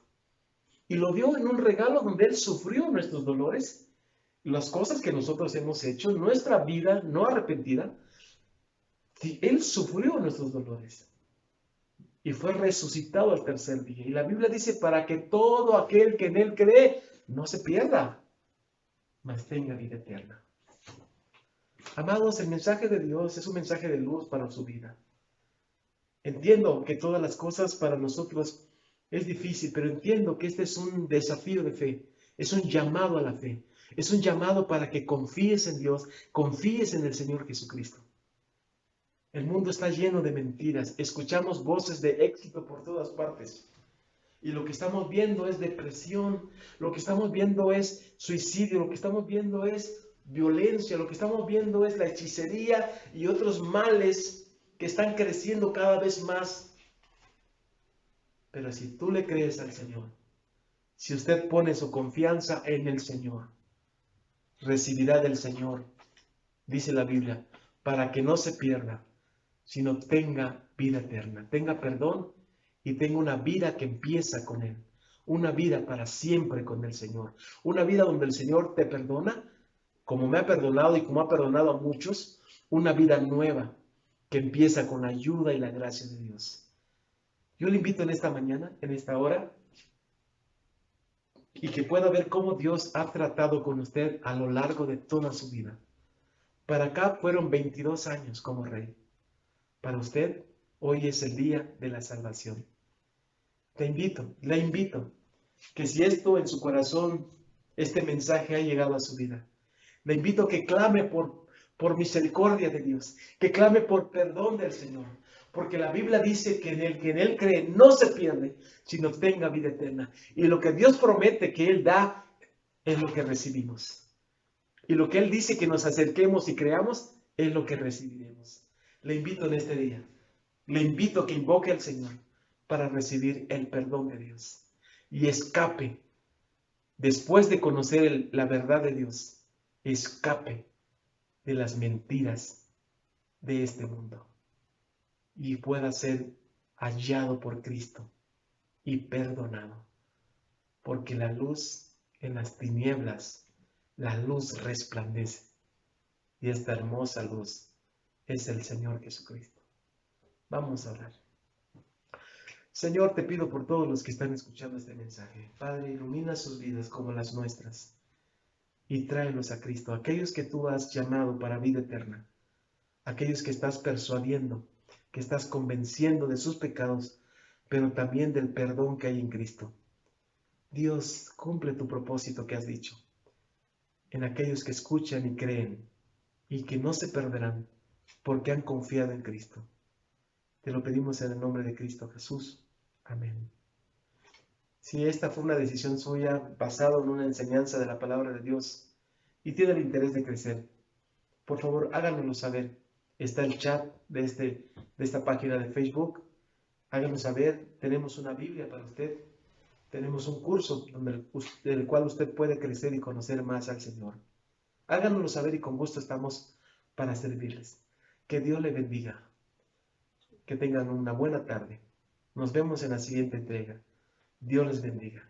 Y lo dio en un regalo donde Él sufrió nuestros dolores. Las cosas que nosotros hemos hecho, nuestra vida no arrepentida. Él sufrió nuestros dolores. Y fue resucitado al tercer día. Y la Biblia dice, para que todo aquel que en Él cree no se pierda, mas tenga vida eterna. Amados, el mensaje de Dios es un mensaje de luz para su vida. Entiendo que todas las cosas para nosotros es difícil, pero entiendo que este es un desafío de fe. Es un llamado a la fe. Es un llamado para que confíes en Dios, confíes en el Señor Jesucristo. El mundo está lleno de mentiras. Escuchamos voces de éxito por todas partes. Y lo que estamos viendo es depresión. Lo que estamos viendo es suicidio. Lo que estamos viendo es violencia. Lo que estamos viendo es la hechicería y otros males que están creciendo cada vez más. Pero si tú le crees al Señor, si usted pone su confianza en el Señor, recibirá del Señor, dice la Biblia, para que no se pierda, sino tenga vida eterna, tenga perdón y tenga una vida que empieza con Él, una vida para siempre con el Señor, una vida donde el Señor te perdona, como me ha perdonado y como ha perdonado a muchos, una vida nueva que empieza con la ayuda y la gracia de Dios. Yo le invito en esta mañana, en esta hora, y que pueda ver cómo Dios ha tratado con usted a lo largo de toda su vida. Para acá fueron 22 años como rey. Para usted, hoy es el día de la salvación. Le invito, que si esto en su corazón, este mensaje ha llegado a su vida, le invito a que clame por misericordia de Dios, que clame por perdón del Señor, porque la Biblia dice que el que en Él cree no se pierde, sino tenga vida eterna. Y lo que Dios promete que Él da es lo que recibimos. Y lo que Él dice que nos acerquemos y creamos es lo que recibiremos. Le invito en este día, le invito a que invoque al Señor para recibir el perdón de Dios y escape, después de conocer la verdad de Dios, escape de las mentiras de este mundo y pueda ser hallado por Cristo y perdonado, porque la luz en las tinieblas, la luz resplandece y esta hermosa luz es el Señor Jesucristo. Vamos a orar. Señor, te pido por todos los que están escuchando este mensaje. Padre, ilumina sus vidas como las nuestras y tráelos a Cristo, aquellos que tú has llamado para vida eterna, aquellos que estás persuadiendo, que estás convenciendo de sus pecados, pero también del perdón que hay en Cristo. Dios, cumple tu propósito que has dicho en aquellos que escuchan y creen y que no se perderán porque han confiado en Cristo. Te lo pedimos en el nombre de Cristo Jesús. Amén. Si esta fue una decisión suya basada en una enseñanza de la palabra de Dios y tiene el interés de crecer, por favor háganoslo saber. Está el chat de esta página de Facebook. Háganos saber. Tenemos una Biblia para usted. Tenemos un curso del cual usted puede crecer y conocer más al Señor. Háganoslo saber y con gusto estamos para servirles. Que Dios le bendiga. Que tengan una buena tarde. Nos vemos en la siguiente entrega. Dios les bendiga.